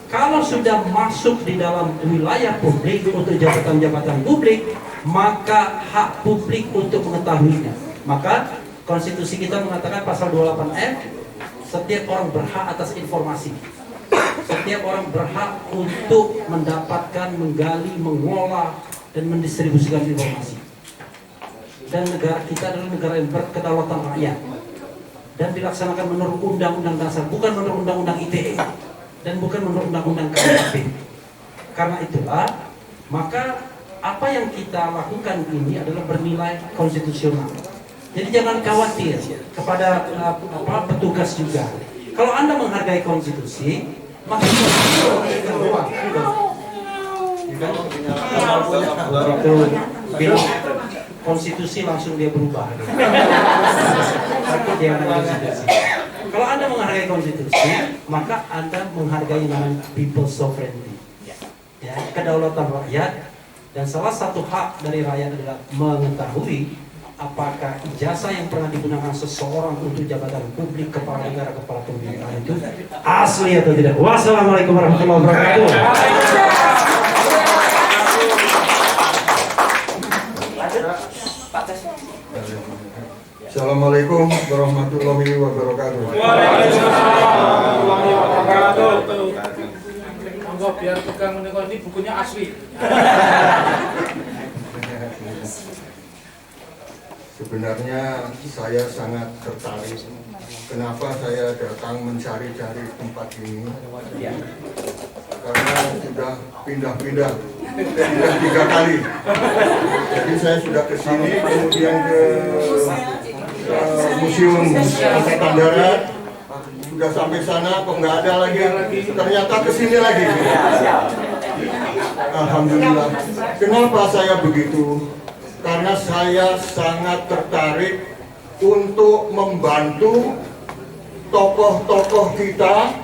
kalau sudah masuk di dalam wilayah publik untuk jabatan-jabatan publik, maka hak publik untuk mengetahuinya. Maka konstitusi kita mengatakan pasal 28F, setiap orang berhak atas informasi. Setiap orang berhak untuk mendapatkan, menggali, mengolah, dan mendistribusikan informasi. Dan negara kita adalah negara yang berkedaulatan rakyat dan dilaksanakan menurut Undang-Undang Dasar, bukan menurut Undang-Undang ITE dan bukan menurut Undang-Undang KUHP. Karena itulah, maka apa yang kita lakukan ini adalah bernilai konstitusional. Jadi jangan khawatir kepada petugas juga. Kalau Anda menghargai konstitusi, maka itu bilang konstitusi langsung dia berubah. Takut dia konstitusi. Kalau Anda menghargai konstitusi, maka Anda menghargai namanya people sovereignty, ya, kedaulatan rakyat. Dan salah satu hak dari rakyat adalah mengetahui apakah ijazah yang pernah digunakan seseorang untuk jabatan publik, kepala negara, kepala pemerintahan itu asli atau tidak. Wassalamualaikum warahmatullahi wabarakatuh.
Assalamualaikum warahmatullahi wabarakatuh.
Waalaikumsalam warahmatullahi wabarakatuh. Monggo biar pegang menika ini bukunya asli.
Sebenarnya saya sangat tertarik. Kenapa saya datang mencari-cari tempat ini? Karena sudah pindah-pindah 3 kali. Jadi saya sudah ke sini, kemudian ke Museum Angkatan Darat, sudah sampai sana kok nggak ada lagi, ternyata ke sini lagi. Alhamdulillah. Kenapa saya begitu? Karena saya sangat tertarik untuk membantu tokoh-tokoh kita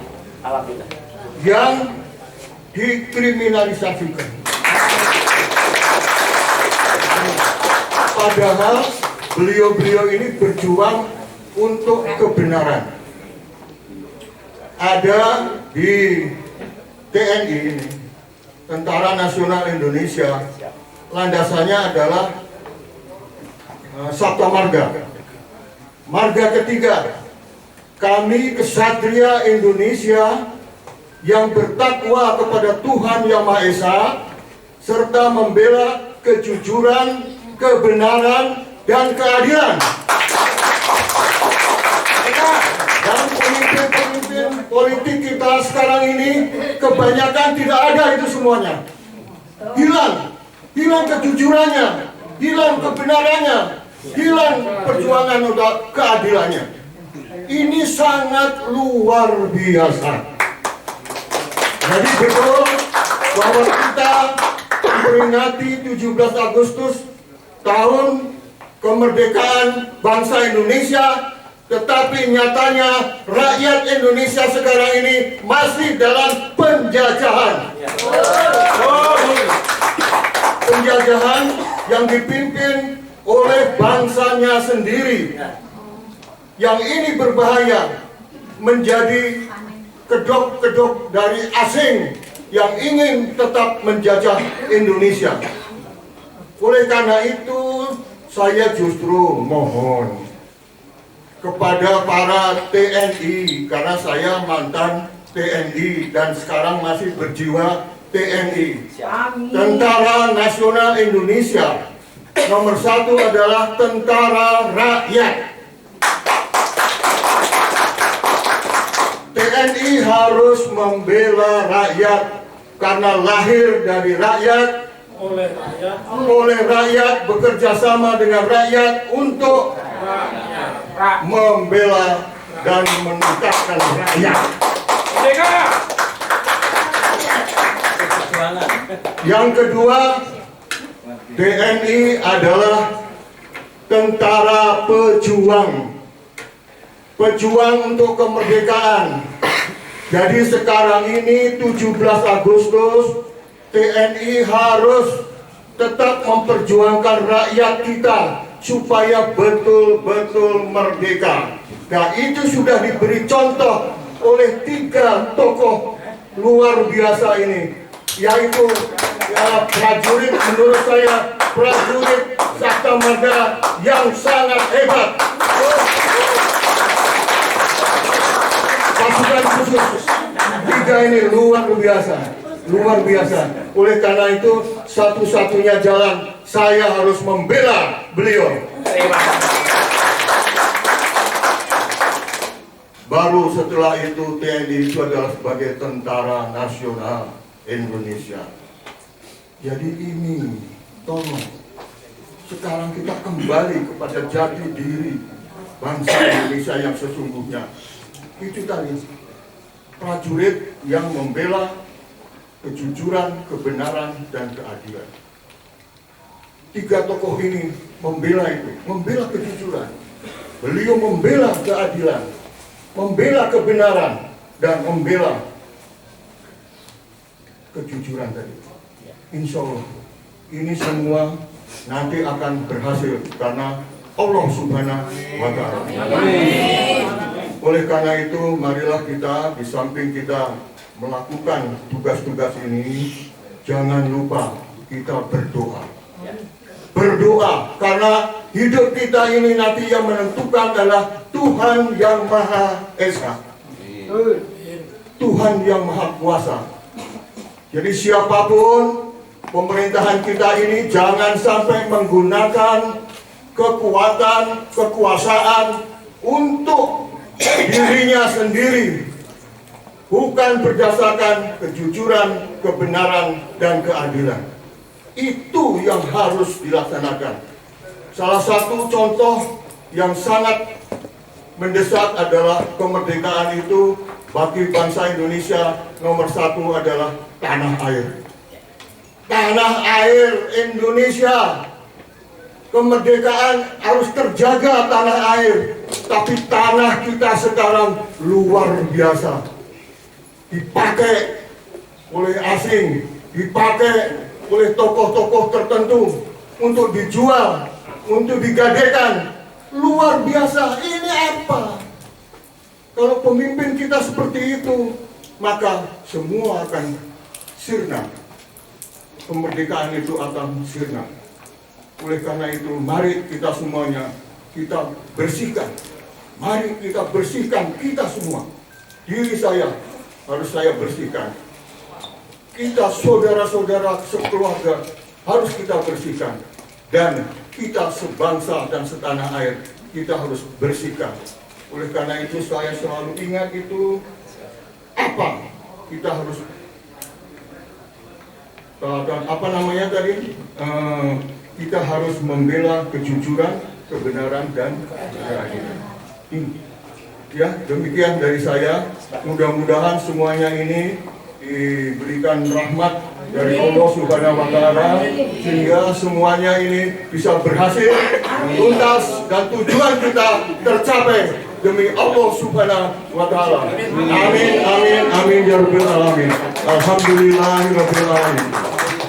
yang dikriminalisasikan. Padahal beliau-beliau ini berjuang untuk kebenaran. Ada di TNI ini, Tentara Nasional Indonesia, landasannya adalah Sabta Marga. Marga ketiga kami kesatria Indonesia yang bertakwa kepada Tuhan Yang Maha Esa serta membela kejujuran, kebenaran, dan keadilan. Dan pemimpin-pemimpin politik kita sekarang ini kebanyakan tidak ada itu semuanya. Hilang kejujurannya, hilang kebenarannya, hilang perjuangan untuk keadilannya. Ini sangat luar biasa. Jadi betul bahwa kita memperingati 17 Agustus tahun kemerdekaan bangsa Indonesia, tetapi nyatanya rakyat Indonesia sekarang ini masih dalam penjajahan. Penjajahan yang dipimpin oleh bangsanya sendiri. Yang ini berbahaya, menjadi kedok-kedok dari asing yang ingin tetap menjajah Indonesia. Oleh karena itu, saya justru mohon kepada para TNI, karena saya mantan TNI dan sekarang masih berjiwa TNI. Tentara Nasional Indonesia nomor 1 adalah tentara rakyat. TNI harus membela rakyat karena lahir dari rakyat, oleh rakyat, bekerja sama dengan rakyat untuk membela dan meningkatkan rakyat. Yang kedua, TNI adalah tentara pejuang. Pejuang untuk kemerdekaan. Jadi sekarang ini 17 Agustus TNI harus tetap memperjuangkan rakyat kita supaya betul-betul merdeka. Nah, itu sudah diberi contoh oleh 3 tokoh luar biasa ini, yaitu prajurit, menurut saya prajurit Sabta Marga yang sangat hebat. Pasukan khusus 3 ini luar biasa. Oleh karena itu, satu-satunya jalan saya harus membela beliau. Baru setelah itu TNI itu adalah sebagai tentara nasional Indonesia. Jadi ini, tolong sekarang kita kembali kepada jati diri bangsa Indonesia yang sesungguhnya. Itu tadi, prajurit yang membela kejujuran, kebenaran, dan keadilan. 3 tokoh ini membela itu, membela kejujuran. Beliau membela keadilan, membela kebenaran, dan membela kejujuran tadi. Insya Allah, ini semua nanti akan berhasil karena Allah Subhanahu wa Ta'ala. Oleh karena itu, marilah kita, di samping kita melakukan tugas-tugas ini, jangan lupa kita berdoa. Berdoa, karena hidup kita ini nanti yang menentukan adalah Tuhan Yang Maha Esa, Tuhan Yang Maha Kuasa. Jadi siapapun pemerintahan kita ini jangan sampai menggunakan kekuatan, kekuasaan untuk dirinya sendiri, bukan berdasarkan kejujuran, kebenaran, dan keadilan. Itu yang harus dilaksanakan. Salah satu contoh yang sangat mendesak adalah kemerdekaan itu bagi bangsa Indonesia nomor 1 adalah tanah air. Tanah air Indonesia. Kemerdekaan harus terjaga tanah air. Tapi tanah kita sekarang luar biasa. Dipakai oleh asing, dipakai oleh tokoh-tokoh tertentu untuk dijual, untuk digadekan. Luar biasa. Ini apa? Kalau pemimpin kita seperti itu, maka semua akan sirna. Kemerdekaan itu akan sirna. Oleh karena itu, mari kita semuanya kita bersihkan Mari kita bersihkan kita semua. Diri saya harus saya bersihkan. Kita saudara-saudara sekeluarga harus kita bersihkan. Dan kita sebangsa dan setanah air kita harus bersihkan. Oleh karena itu saya selalu ingat itu apa kita harus dan apa namanya tadi kita harus membela kejujuran, kebenaran dan keadilan. Ya, demikian dari saya. Mudah-mudahan semuanya ini diberikan rahmat dari Allah Subhanahu wa Ta'ala, sehingga semuanya ini bisa berhasil, tuntas, dan tujuan kita tercapai demi Allah Subhanahu wa Ta'ala. Amin, amin, amin ya Rabbil Alamin. Alhamdulillahirabbil alamin.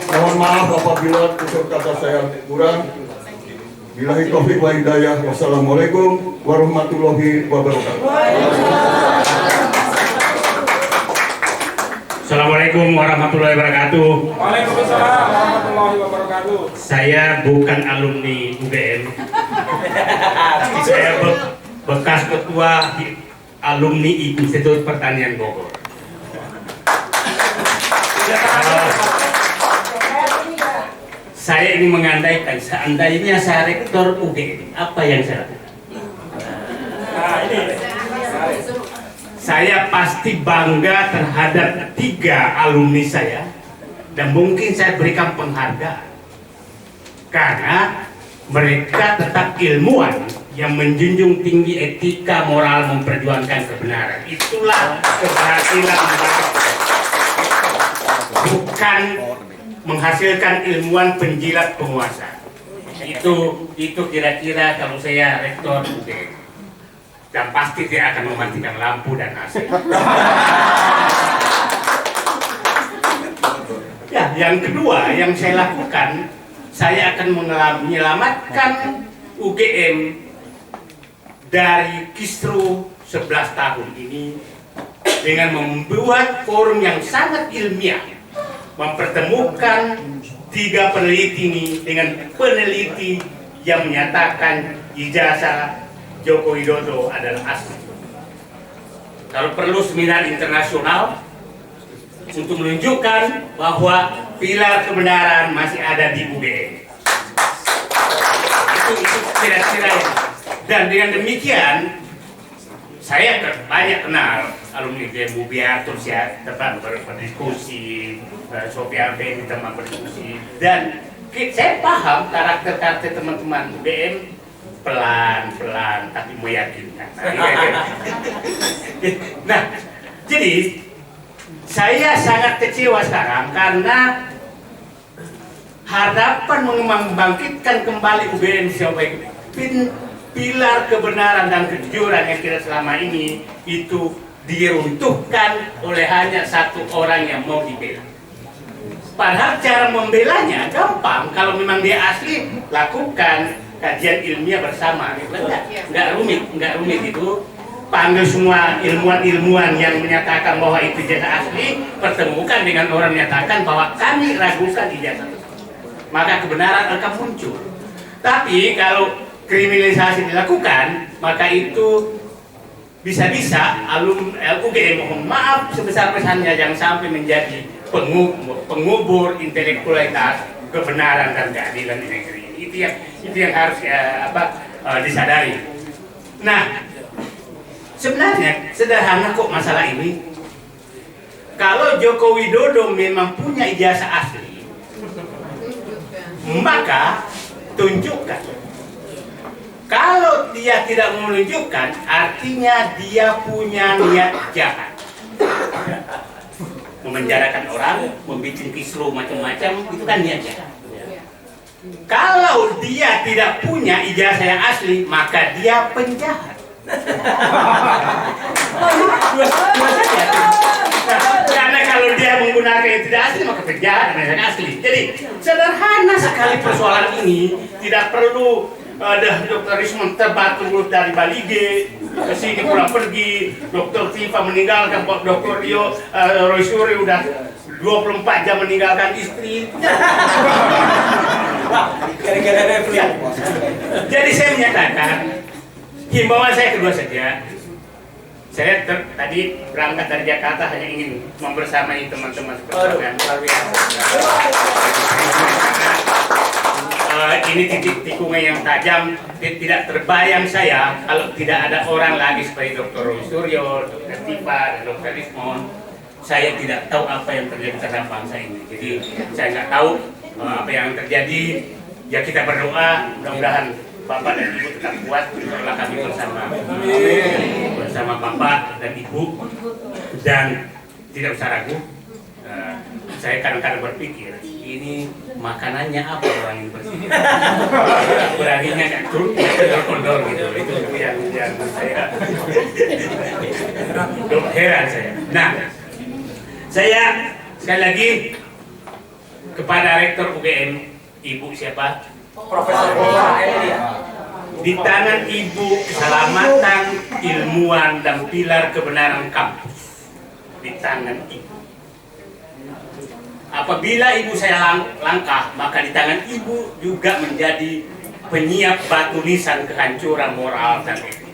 Mohon maaf apabila tutur kata saya kurang. Billahi taufiq wa hidayah. Wassalamualaikum warahmatullahi wabarakatuh.
Assalamualaikum warahmatullahi wabarakatuh.
Waalaikumsalam warahmatullahi wabarakatuh.
Saya bukan alumni UGM. Saya bekas ketua alumni Institut Pertanian Bogor. Saya ingin mengandaikan seandainya saya rektor UGM, apa yang saya lakukan? Saya pasti bangga terhadap 3 alumni saya dan mungkin saya berikan penghargaan karena mereka tetap ilmuwan yang menjunjung tinggi etika moral memperjuangkan kebenaran. Itulah keberhasilan mereka, bukan menghasilkan ilmuwan penjilat penguasa. Itu kira-kira kalau saya rektor UGM. Dan pasti dia akan mematikan lampu dan AC. Ya, yang kedua yang saya lakukan, saya akan menyelamatkan UGM dari kisru 11 tahun ini dengan membuat forum yang sangat ilmiah, mempertemukan 3 peneliti ini dengan peneliti yang menyatakan ijazah Joko Widodo adalah asli. Kalau perlu seminar internasional untuk menunjukkan bahwa pilar kebenaran masih ada di UGM. Itu kira-kira ya. Dan dengan demikian saya banyak kenal alumni UGM, Bubiar, terus ya teman berdiskusi, Sofia Ben teman berdiskusi, dan saya paham karakter teman-teman UGM pelan-pelan tapi meyakinkan. Nah, jadi saya sangat kecewa sekarang karena harapan membangkitkan kembali UGM sebagai pilar kebenaran dan kejujuran yang kita selama ini itu diruntuhkan oleh hanya 1 orang yang mau dibela. Padahal cara membelanya gampang, kalau memang dia asli lakukan kajian ilmiah bersama, nggak rumit itu. Panggil semua ilmuwan yang menyatakan bahwa itu ijazah asli, pertemukan dengan orang menyatakan bahwa kami ragukan ijazah tersebut, maka kebenaran akan muncul. Tapi kalau kriminalisasi dilakukan, maka itu bisa-bisa UGM mohon maaf sebesar-besarnya jangan sampai menjadi pengubur intelektualitas kebenaran dan keadilan di negeri. Itu yang harus disadari. Nah, sebenarnya sederhana kok masalah ini. Kalau Joko Widodo memang punya ijazah asli, maka tunjukkan. Kalau dia tidak menunjukkan, artinya dia punya niat jahat. Memenjarakan orang, membuat kisruh macam-macam, itu kan niat jahat. Kalau dia tidak punya ijazah yang asli, maka dia penjahat. Dua saja. Karena kalau dia menggunakan yang tidak asli, maka penjahat yang asli. Jadi sederhana sekali persoalan ini. Tidak perlu ada Dr. Rismond terbatu dari Balige ke sini pulang pergi, Dr. Tifa meninggalkan Dr. Roy Suryo udah 24 jam meninggalkan istri.
Gara-gara
Jadi saya menyatakan himbauan saya kedua saja. Saya tadi berangkat dari Jakarta hanya ingin membersamai teman-teman seperti ini titik tikungan yang tajam, tidak terbayang saya kalau tidak ada orang lagi seperti Dr. Roy Suryo, Dr. Tifa, dan Dr. Ismon. Saya tidak tahu apa yang terjadi terhadap bangsa ini. Jadi saya nggak tahu apa yang terjadi. Ya kita berdoa, mudah-mudahan Bapak dan Ibu tetap kuat, insya kami bersama Bapak dan Ibu, dan tidak usah ragu. Saya kadang-kadang berpikir, ini makanannya apa orang yang bersih? Beraninya nggak turun, kondor gitu. Itu yang saya heran saya. Nah, saya sekali lagi kepada Rektor UGM, Ibu siapa?
Profesor
Di tangan Ibu keselamatan ilmuwan dan pilar kebenaran kampus. Di tangan Ibu. Apabila Ibu saya langkah, maka di tangan Ibu juga menjadi penyiap batu nisan kehancuran moral dan etik.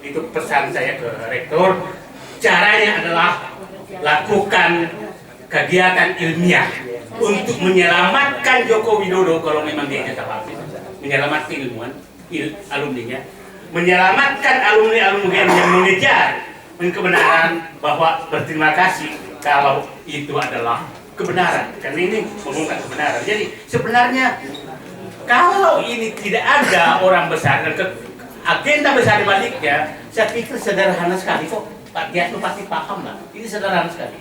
Itu pesan saya ke Rektor. Caranya adalah lakukan kegiatan ilmiah untuk menyelamatkan Joko Widodo kalau memang dia nyata menyelamatkan alumninya, menyelamatkan alumni-alumni yang mengejar kebenaran, bahwa berterima kasih kalau itu adalah kebenaran, karena ini mengungkap kebenaran. Jadi sebenarnya kalau ini tidak ada orang besar dan agenda besar di baliknya, saya pikir sederhana sekali kok. Pak Dias itu pasti paham lah, ini sederhana sekali.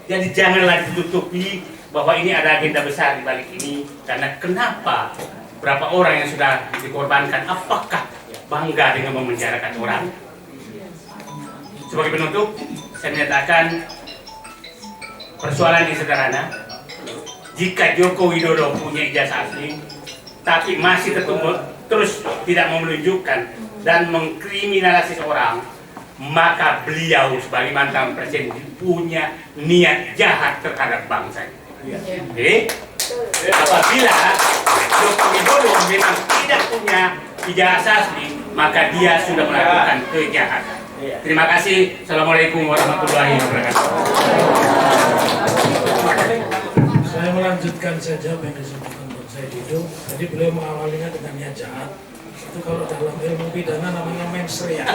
Jadi janganlah ditutupi bahwa ini ada agenda besar di balik ini, karena kenapa berapa orang yang sudah dikorbankan, apakah bangga dengan memenjarakan orang? Sebagai penutup, saya menyatakan persoalan ini sederhana. Jika Joko Widodo punya ijazah asli, tapi masih terus tidak mau menunjukkan dan mengkriminalisasi orang, maka beliau sebagai mantan presiden punya niat jahat terhadap bangsa. Apabila Joko Widodo memang tidak punya ijazah asli, maka dia sudah melakukan kejahatan. Terima kasih. Assalamualaikum warahmatullahi wabarakatuh.
Saya melanjutkan saja apa yang disebutkan Bang Said itu. Tadi beliau mengawalinya dengan niat jahat. Itu kalau dalam ilmu pidana namanya mens rea.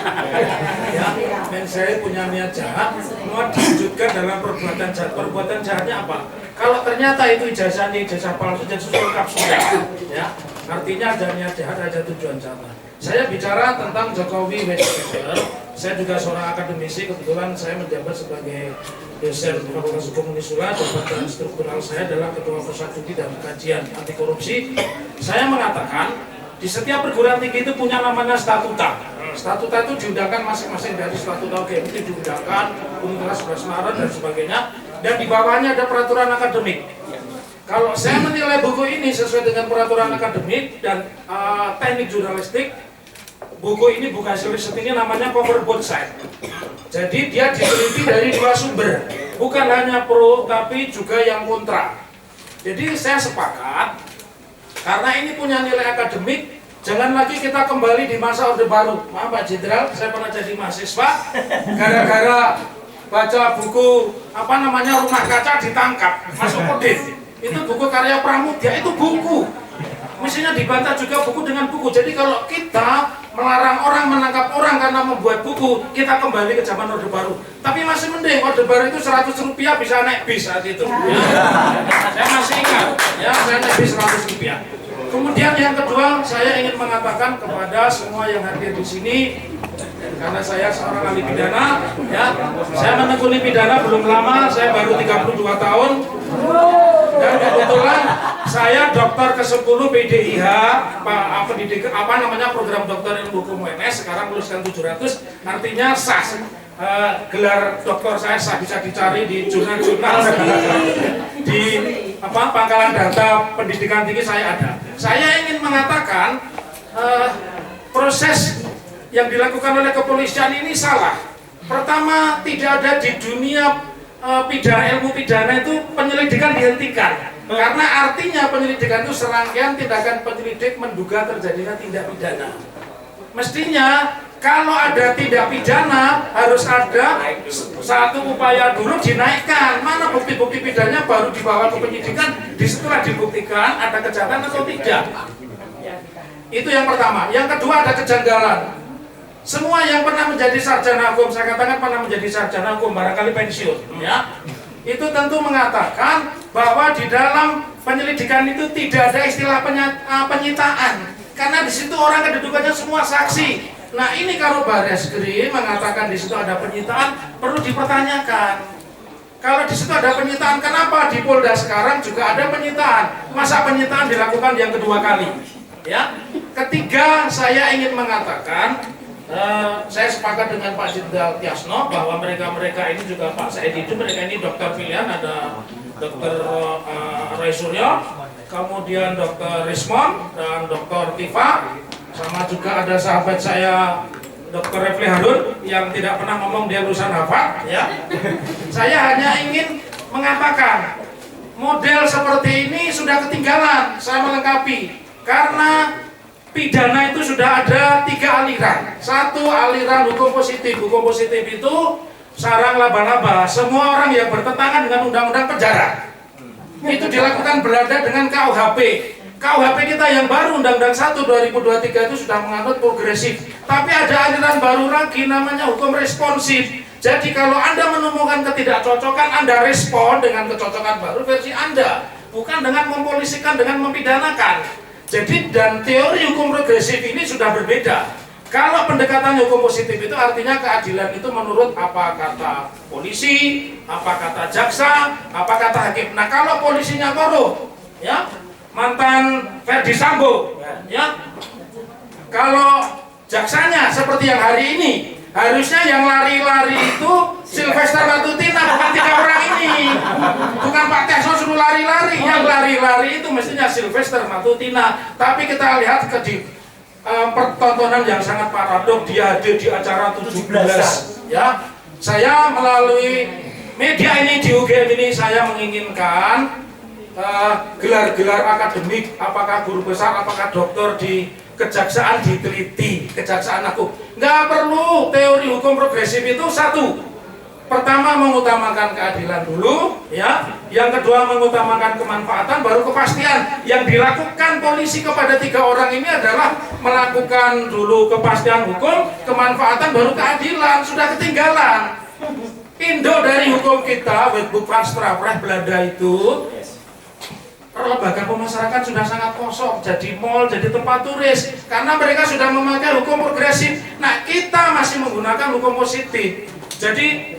Ya, mens rea punya niat jahat, mau diwujudkan dalam perbuatan jahat. Perbuatan jahatnya apa? Kalau ternyata itu ijazahnya ijazah palsu dan susul kapsudah, ya, artinya ada niat jahat, ada tujuan jahat. Saya bicara tentang Jokowi Westpaper. Saya juga seorang akademisi, kebetulan saya menjabat sebagai dosen Fakultas Hukum Unisula. Jabatan struktural saya adalah Ketua Pusat Studi dan Kajian Anti Korupsi. Saya mengatakan di setiap perguruan tinggi itu punya namanya statuta. Statuta itu diundangkan masing-masing dari statuta UGM itu diundangkan, Universitas 11 Maret dan sebagainya. Dan di bawahnya ada peraturan akademik. Kalau saya menilai buku ini sesuai dengan peraturan akademik dan teknik jurnalistik, buku ini bukan hasil riset, ini namanya cover both side. Jadi dia diteliti dari dua sumber, bukan hanya pro tapi juga yang kontra. Jadi saya sepakat, karena ini punya nilai akademik, jangan lagi kita kembali di masa Orde Baru. Maaf Pak Jenderal, saya pernah jadi mahasiswa, gara-gara baca buku Rumah Kaca ditangkap, masuk kodis. Itu buku karya Pramudia, itu buku. Mestinya dibantah juga buku dengan buku. Jadi kalau kita melarang orang menangkap orang karena membuat buku, kita kembali ke zaman Orde Baru. Tapi masih mending, Orde Baru itu 100 rupiah bisa naik bis saat itu. Saya masih ingat, ya, saya naik bis 100 rupiah. Kemudian yang kedua, saya ingin mengatakan kepada semua yang hadir di sini, karena saya seorang ahli pidana, ya, saya menekuni pidana belum lama, saya baru 32 tahun, dan kebetulan saya dokter ke-10 PDIH, program dokter ilmu hukum UNS, sekarang luluskan 700, artinya sah. Gelar dokter saya sah, bisa dicari di jurnal-jurnal, di pangkalan data pendidikan tinggi saya ada. Saya ingin mengatakan proses yang dilakukan oleh kepolisian ini salah. Pertama, tidak ada di dunia ilmu pidana itu penyelidikan dihentikan. Karena artinya penyelidikan itu serangkaian tindakan penyelidik menduga terjadinya tindak pidana. Mestinya kalau ada tindak pidana harus ada satu upaya dulu dinaikkan. Mana bukti-bukti pidananya baru dibawa ke penyidikan, disitulah dibuktikan ada kejahatan atau tidak. Itu yang pertama. Yang kedua ada kejanggalan. Semua yang pernah menjadi sarjana hukum, saya katakan pernah menjadi sarjana hukum, barangkali pensiun, ya, itu tentu mengatakan bahwa di dalam penyelidikan itu tidak ada istilah penyitaan, karena di situ orang kedudukannya semua saksi. Nah ini kalau Barreskrim mengatakan di situ ada penyitaan, perlu dipertanyakan. Kalau di situ ada penyitaan, kenapa di Polda sekarang juga ada penyitaan? Masa penyitaan dilakukan yang kedua kali? Ya. Ketiga, saya ingin mengatakan, saya sepakat dengan Pak Jenderal Tiasno bahwa mereka ini juga Pak Said itu, mereka ini dokter pilihan, ada Dr. Roy Suryo, kemudian Dr. Rismon dan Dr. Tifa. Sama juga ada sahabat saya Dr. Refli Harun yang tidak pernah ngomong dia lulusan Harvard, ya. Saya hanya ingin mengatakan model seperti ini sudah ketinggalan. Saya melengkapi karena pidana itu sudah ada 3 aliran. Satu aliran hukum positif. Hukum positif itu sarang laba-laba. Semua orang yang bertentangan dengan undang-undang penjara itu dilakukan berada dengan KUHP. KUHP kita yang baru Undang-Undang 1 2023 itu sudah menganut progresif. Tapi ada aliran baru lagi namanya hukum responsif. Jadi kalau Anda menemukan ketidakcocokan, Anda respon dengan kecocokan baru versi Anda, bukan dengan mempolisikan, dengan mempidanakan. Jadi dan teori hukum progresif ini sudah berbeda. Kalau pendekatan hukum positif itu artinya keadilan itu menurut apa kata polisi, apa kata jaksa, apa kata hakim. Nah kalau polisinya korup, ya, mantan Ferdi Sambo, ya. Kalau jaksanya seperti yang hari ini, harusnya yang lari-lari itu Sylvester Matutina, bukan 3 orang ini. Bukan Pak Tiasno suruh lari-lari, yang lari-lari itu mestinya Sylvester Matutina. Tapi kita lihat di pertontonan yang sangat paradok, dia hadir di acara 17, ya. Saya melalui media ini di UGM ini saya menginginkan gelar-gelar akademik, apakah guru besar, apakah doktor di kejaksaan diteliti, kejaksaan agung. Nggak perlu teori hukum progresif itu. Satu, pertama mengutamakan keadilan dulu, ya. Yang kedua mengutamakan kemanfaatan, baru kepastian. Yang dilakukan polisi kepada 3 orang ini adalah melakukan dulu kepastian hukum, kemanfaatan, baru keadilan. Sudah ketinggalan. Indo dari hukum kita, Wetboek van Strafrecht Belanda itu, lembaga pemasyarakat sudah sangat kosong, jadi mall, jadi tempat turis, karena mereka sudah memakai hukum progresif. Nah kita masih menggunakan hukum positif. Jadi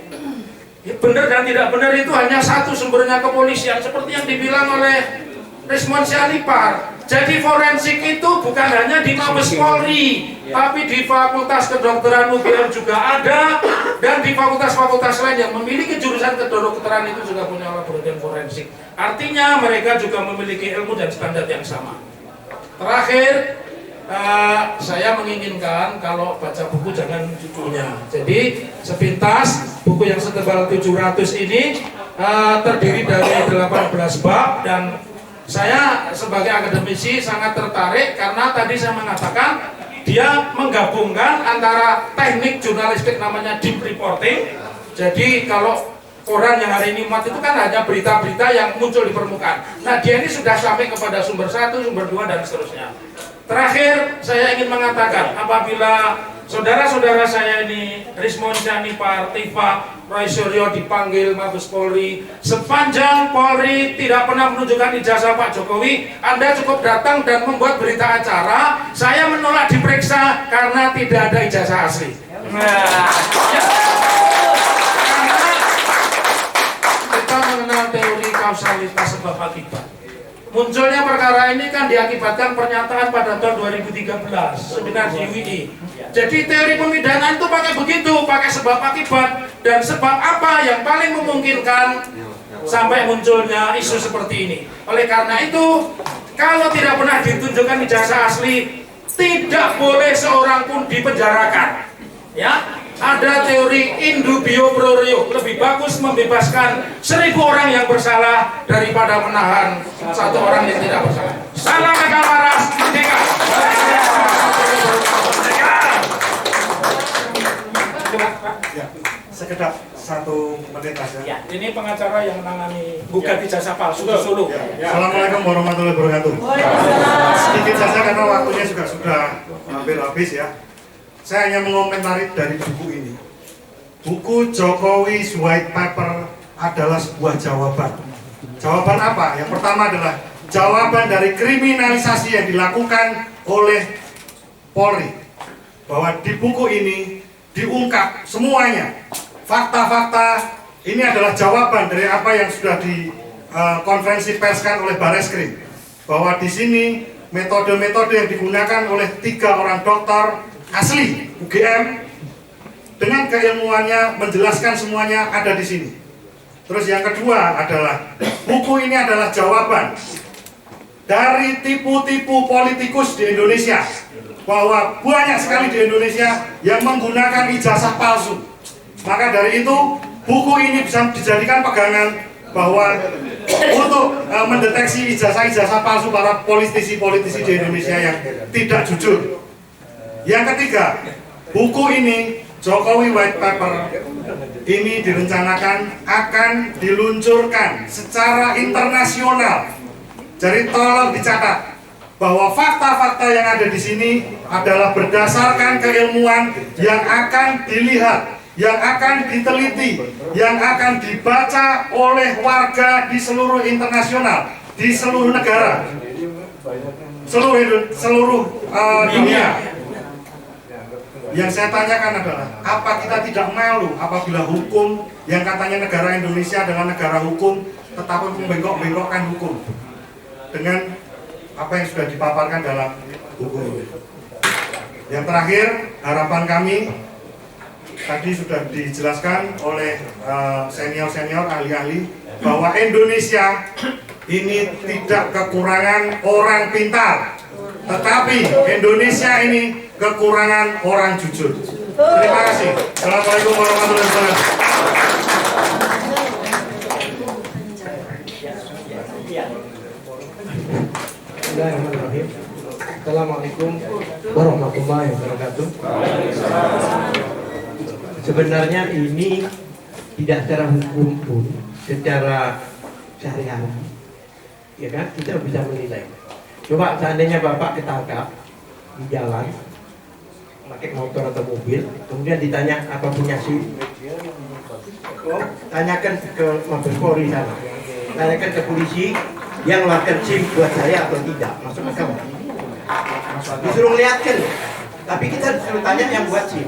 benar dan tidak benar itu hanya satu sumbernya kepolisian, seperti yang dibilang oleh Rismon Sialipar. Jadi forensik itu bukan hanya di Mabes Polri, tapi di Fakultas Kedokteran UGM juga ada, dan di fakultas-fakultas lain yang memiliki jurusan kedokteran itu juga punya laboratorium forensik. Artinya mereka juga memiliki ilmu dan standar yang sama. Terakhir, saya menginginkan kalau baca buku jangan judulnya. Jadi sepintas buku yang setebal 700 ini terdiri dari 18 bab, dan saya sebagai akademisi sangat tertarik karena tadi saya mengatakan dia menggabungkan antara teknik jurnalistik namanya deep reporting. Jadi kalau koran yang hari ini muat itu kan hanya berita-berita yang muncul di permukaan. Nah dia ini sudah sampai kepada sumber 1, sumber 2 dan seterusnya. Terakhir saya ingin mengatakan, apabila saudara-saudara saya ini Rismon Sialipar, Tifa, Roy Suryo dipanggil Mabes Polri, sepanjang Polri tidak pernah menunjukkan ijazah Pak Jokowi, Anda cukup datang dan membuat berita acara, saya menolak diperiksa karena tidak ada ijazah asli. Nah, ya. Karena kita mengenal teori kausalitas sebab akibat. Munculnya perkara ini kan diakibatkan pernyataan pada tahun 2013 seminar di UII. Jadi teori pemidanaan itu pakai begitu, pakai sebab akibat, dan sebab apa yang paling memungkinkan sampai munculnya isu seperti ini. Oleh karena itu, kalau tidak pernah ditunjukkan ijazah asli, tidak boleh seorang pun dipenjarakan. Ya, ada teori in dubio pro reo, lebih bagus membebaskan 1000 orang yang bersalah daripada menahan 1 orang yang tidak bersalah. Salam legal waras, merdeka.
sekedar 1 menit aja.
Ya, ini pengacara yang menangani gugat ijazah palsu di Solo.
Assalamualaikum warahmatullahi wabarakatuh. Sedikit saja karena waktunya juga sudah hampir habis ya. Saya hanya mengomentari dari buku ini. Buku Jokowi's White Paper adalah sebuah jawaban. Jawaban apa? Yang pertama adalah jawaban dari kriminalisasi yang dilakukan oleh Polri. Bahwa di buku ini diungkap semuanya. Fakta-fakta ini adalah jawaban dari apa yang sudah di konferensi perskan oleh Bareskrim. Bahwa di sini metode-metode yang digunakan oleh 3 orang dokter asli UGM dengan keilmuannya menjelaskan semuanya ada di sini. Terus yang kedua adalah buku ini adalah jawaban dari tipu-tipu politikus di Indonesia, bahwa banyak sekali di Indonesia yang menggunakan ijazah palsu. Maka dari itu buku ini bisa dijadikan pegangan bahwa untuk mendeteksi ijazah-ijazah palsu para politisi-politisi di Indonesia yang tidak jujur. Yang ketiga, buku ini Jokowi White Paper ini direncanakan akan diluncurkan secara internasional. Jadi tolong dicatat bahwa fakta-fakta yang ada di sini adalah berdasarkan keilmuan yang akan dilihat, yang akan diteliti, yang akan dibaca oleh warga di seluruh internasional, di seluruh negara, seluruh dunia. Yang saya tanyakan adalah, apa kita tidak malu apabila hukum yang katanya negara Indonesia adalah negara hukum, tetapi membengkok-bengkokkan hukum dengan apa yang sudah dipaparkan dalam buku ini. Yang terakhir, harapan kami tadi sudah dijelaskan oleh senior-senior ahli-ahli bahwa Indonesia ini tidak kekurangan orang pintar, tetapi Indonesia ini kekurangan orang jujur. Terima kasih. Assalamualaikum warahmatullahi wabarakatuh.
Bismillahirrahmanirrahim. Assalamualaikum warahmatullahi wabarakatuh. Sebenarnya ini tidak secara hukum pun, secara syariat, ya kan, kita bisa menilai. Coba seandainya Bapak ketangkap di jalan pakai motor atau mobil, kemudian ditanya apa punya SIM, tanyakan ke Mabes Polri sana, tanyakan ke polisi yang ngeluarkan SIM buat saya atau tidak, masuk akal? Disuruh lihatkan, tapi kita disuruh tanya yang buat SIM.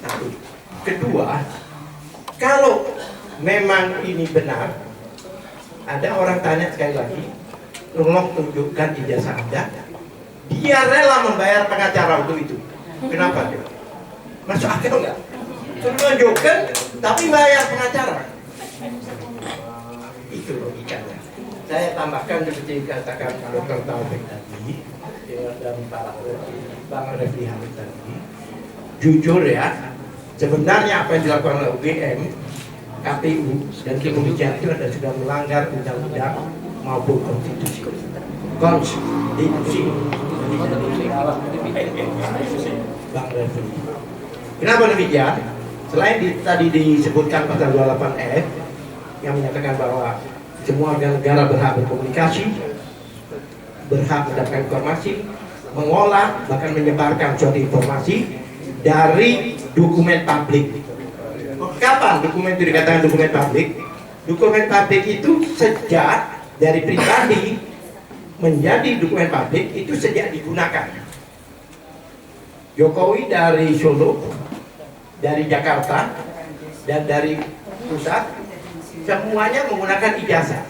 Satu. Kedua, kalau memang ini benar, ada orang tanya sekali lagi, tolong tunjukkan ijazah Anda. Dia rela membayar pengacara untuk itu. Kenapa? Masuk akal nggak? Suruh tunjukkan, tapi bayar pengacara. Itu logikanya. Saya tambahkan seperti katakan Dr. Taufik tadi, dan Pak Bang Refli Hamid tadi. Jujur ya, sebenarnya apa yang dilakukan oleh UGM, KPU dan kepolisian itu ada sudah melanggar undang-undang maupun konstitusi. Bang Refli. Kenapa demikian? Selain tadi disebutkan pasal 28F yang menyatakan bahwa semua warga negara berhak berkomunikasi, berhak mendapatkan informasi, mengolah, bahkan menyebarkan suatu informasi dari dokumen publik. Kapan dokumen itu dikatakan dokumen publik? Dokumen publik itu sejak dari pribadi menjadi dokumen publik itu sejak digunakan. Jokowi dari Solo, dari Jakarta, dan dari pusat semuanya menggunakan ijazah,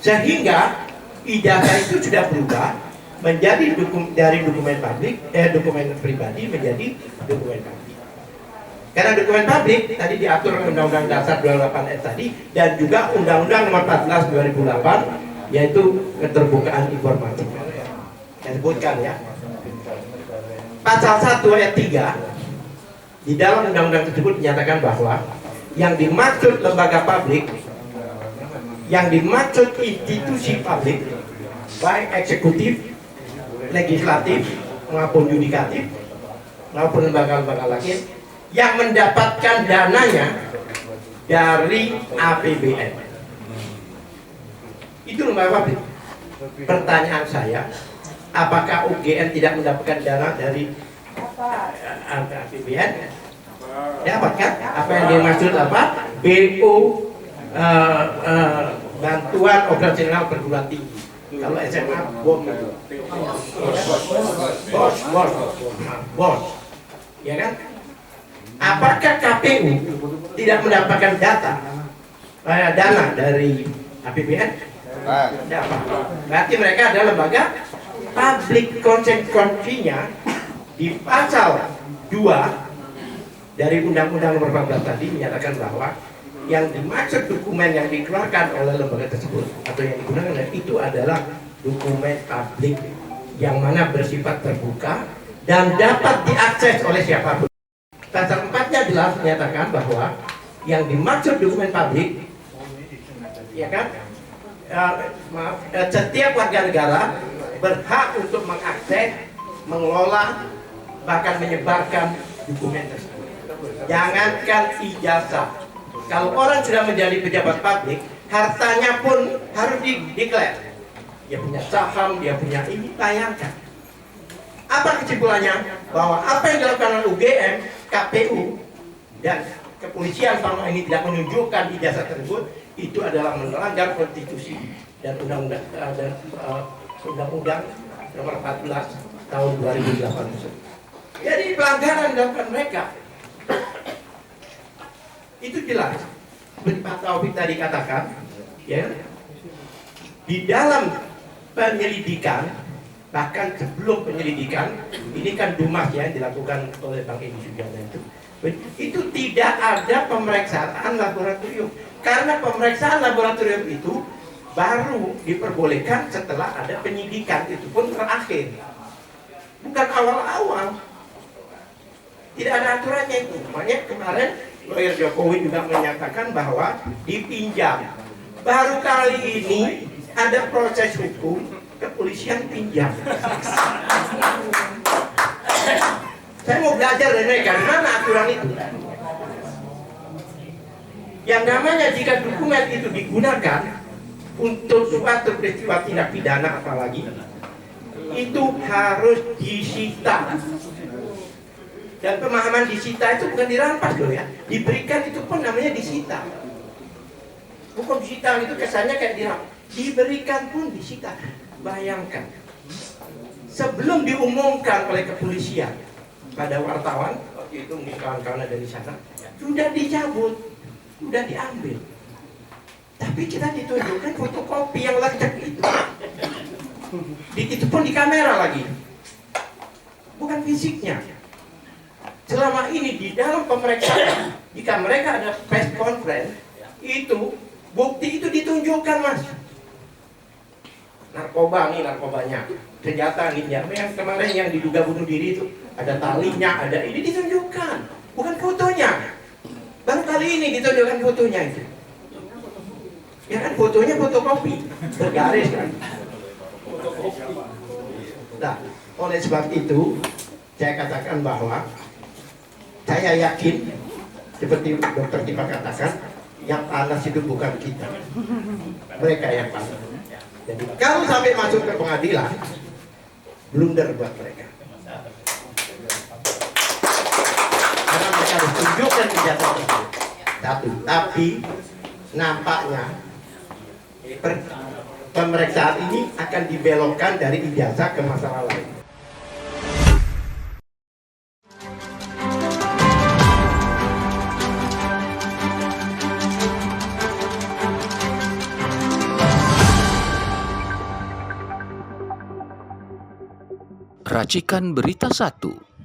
sehingga ijazah itu sudah berubah menjadi dari dokumen publik, dokumen pribadi menjadi dokumen publik. Karena dokumen publik tadi diatur Undang-Undang Dasar 28 tadi dan juga Undang-Undang Nomor 14 2008 yaitu keterbukaan informasi. Saya sebutkan ya. Pasal 1 ayat 3 di dalam undang-undang tersebut menyatakan bahwa yang dimaksud lembaga publik, yang dimaksud institusi publik, baik eksekutif, legislatif, maupun yudikatif, maupun lembaga-lembaga lain,
yang mendapatkan dananya dari APBN. Itu lembaga publik. Pertanyaan saya, apakah UGM tidak mendapatkan dana dari APBN? Dapat kan? Apa yang dimaksud apa? BO bantuan operasional perguruan tinggi. Kalau SMA bom itu. Bos. Ya kan? Apakah KPU tidak mendapatkan dana dari APBN? Dapat. Berarti mereka adalah lembaga publik. Konsekuensinya di pasal 2 dari Undang-Undang Nomor 14 tadi menyatakan bahwa yang dimaksud dokumen yang dikeluarkan oleh lembaga tersebut atau yang digunakan itu adalah dokumen publik yang mana bersifat terbuka dan dapat diakses oleh siapapun. Pasal 4-nya jelas menyatakan bahwa yang dimaksud dokumen publik, ya kan, setiap warga negara berhak untuk mengakses, mengelola, bahkan menyebarkan dokumen tersebut. Jangankan ijazah, kalau orang sudah menjadi pejabat publik, hartanya pun harus dideklar. Dia punya saham, dia punya ini, bayangkan. Apa kesimpulannya? Bahwa apa yang dilakukan oleh UGM, KPU, dan kepolisian selama ini tidak menunjukkan ijazah tersebut, itu adalah melanggar konstitusi dan undang-undang nomor 14 tahun 2008. Jadi pelanggaran dilakukan mereka. Itu jelas. Seperti Pak Taufik tadi katakan, ya, di dalam penyelidikan, bahkan sebelum penyelidikan, ini kan dumas ya dilakukan oleh Bang Edi Sujana itu tidak ada pemeriksaan laboratorium, karena pemeriksaan laboratorium itu baru diperbolehkan setelah ada penyidikan, itu pun terakhir, bukan awal-awal. Tidak ada aturannya itu. Makanya kemarin lawyer Jokowi juga menyatakan bahwa dipinjam. Baru kali ini ada proses hukum, kepolisian pinjam. Saya mau belajar dari mereka, mana aturan itu? Yang namanya jika dokumen itu digunakan untuk suatu peristiwa tindak pidana apalagi, itu harus disita. Dan pemahaman disita itu bukan dirampas loh ya, diberikan itu pun namanya disita. Bukan disita itu kesannya kayak dirampas, diberikan pun disita. Bayangkan, sebelum diumumkan oleh kepolisian pada wartawan, waktu itu mungkin kawan-kawan ada di sana, sudah dicabut, sudah diambil. Tapi kita ditunjukkan fotokopi yang lengkap itu. Itu pun di kamera lagi, bukan fisiknya. Selama ini di dalam pemeriksaan, jika mereka ada press conference, itu bukti itu ditunjukkan, Mas. Narkoba nih, narkobanya, senjata nih, yang kemarin yang diduga bunuh diri itu ada talinya, ada ini ditunjukkan, bukan fotonya. Baru kali ini ditunjukkan fotonya itu. Ya kan, fotonya fotokopi, bergaris kan. Nah, oleh sebab itu saya katakan bahwa saya yakin seperti Dokter Tipa katakan, yang panas itu bukan kita, mereka yang panas. Jadi kalau sampai masuk ke pengadilan, blunder buat mereka. Karena mereka harus tunjukkan ijazah tersebut. Tapi nampaknya pemeriksaan ini akan dibelokkan dari ijazah ke masalah lain.
Racikan Berita 1.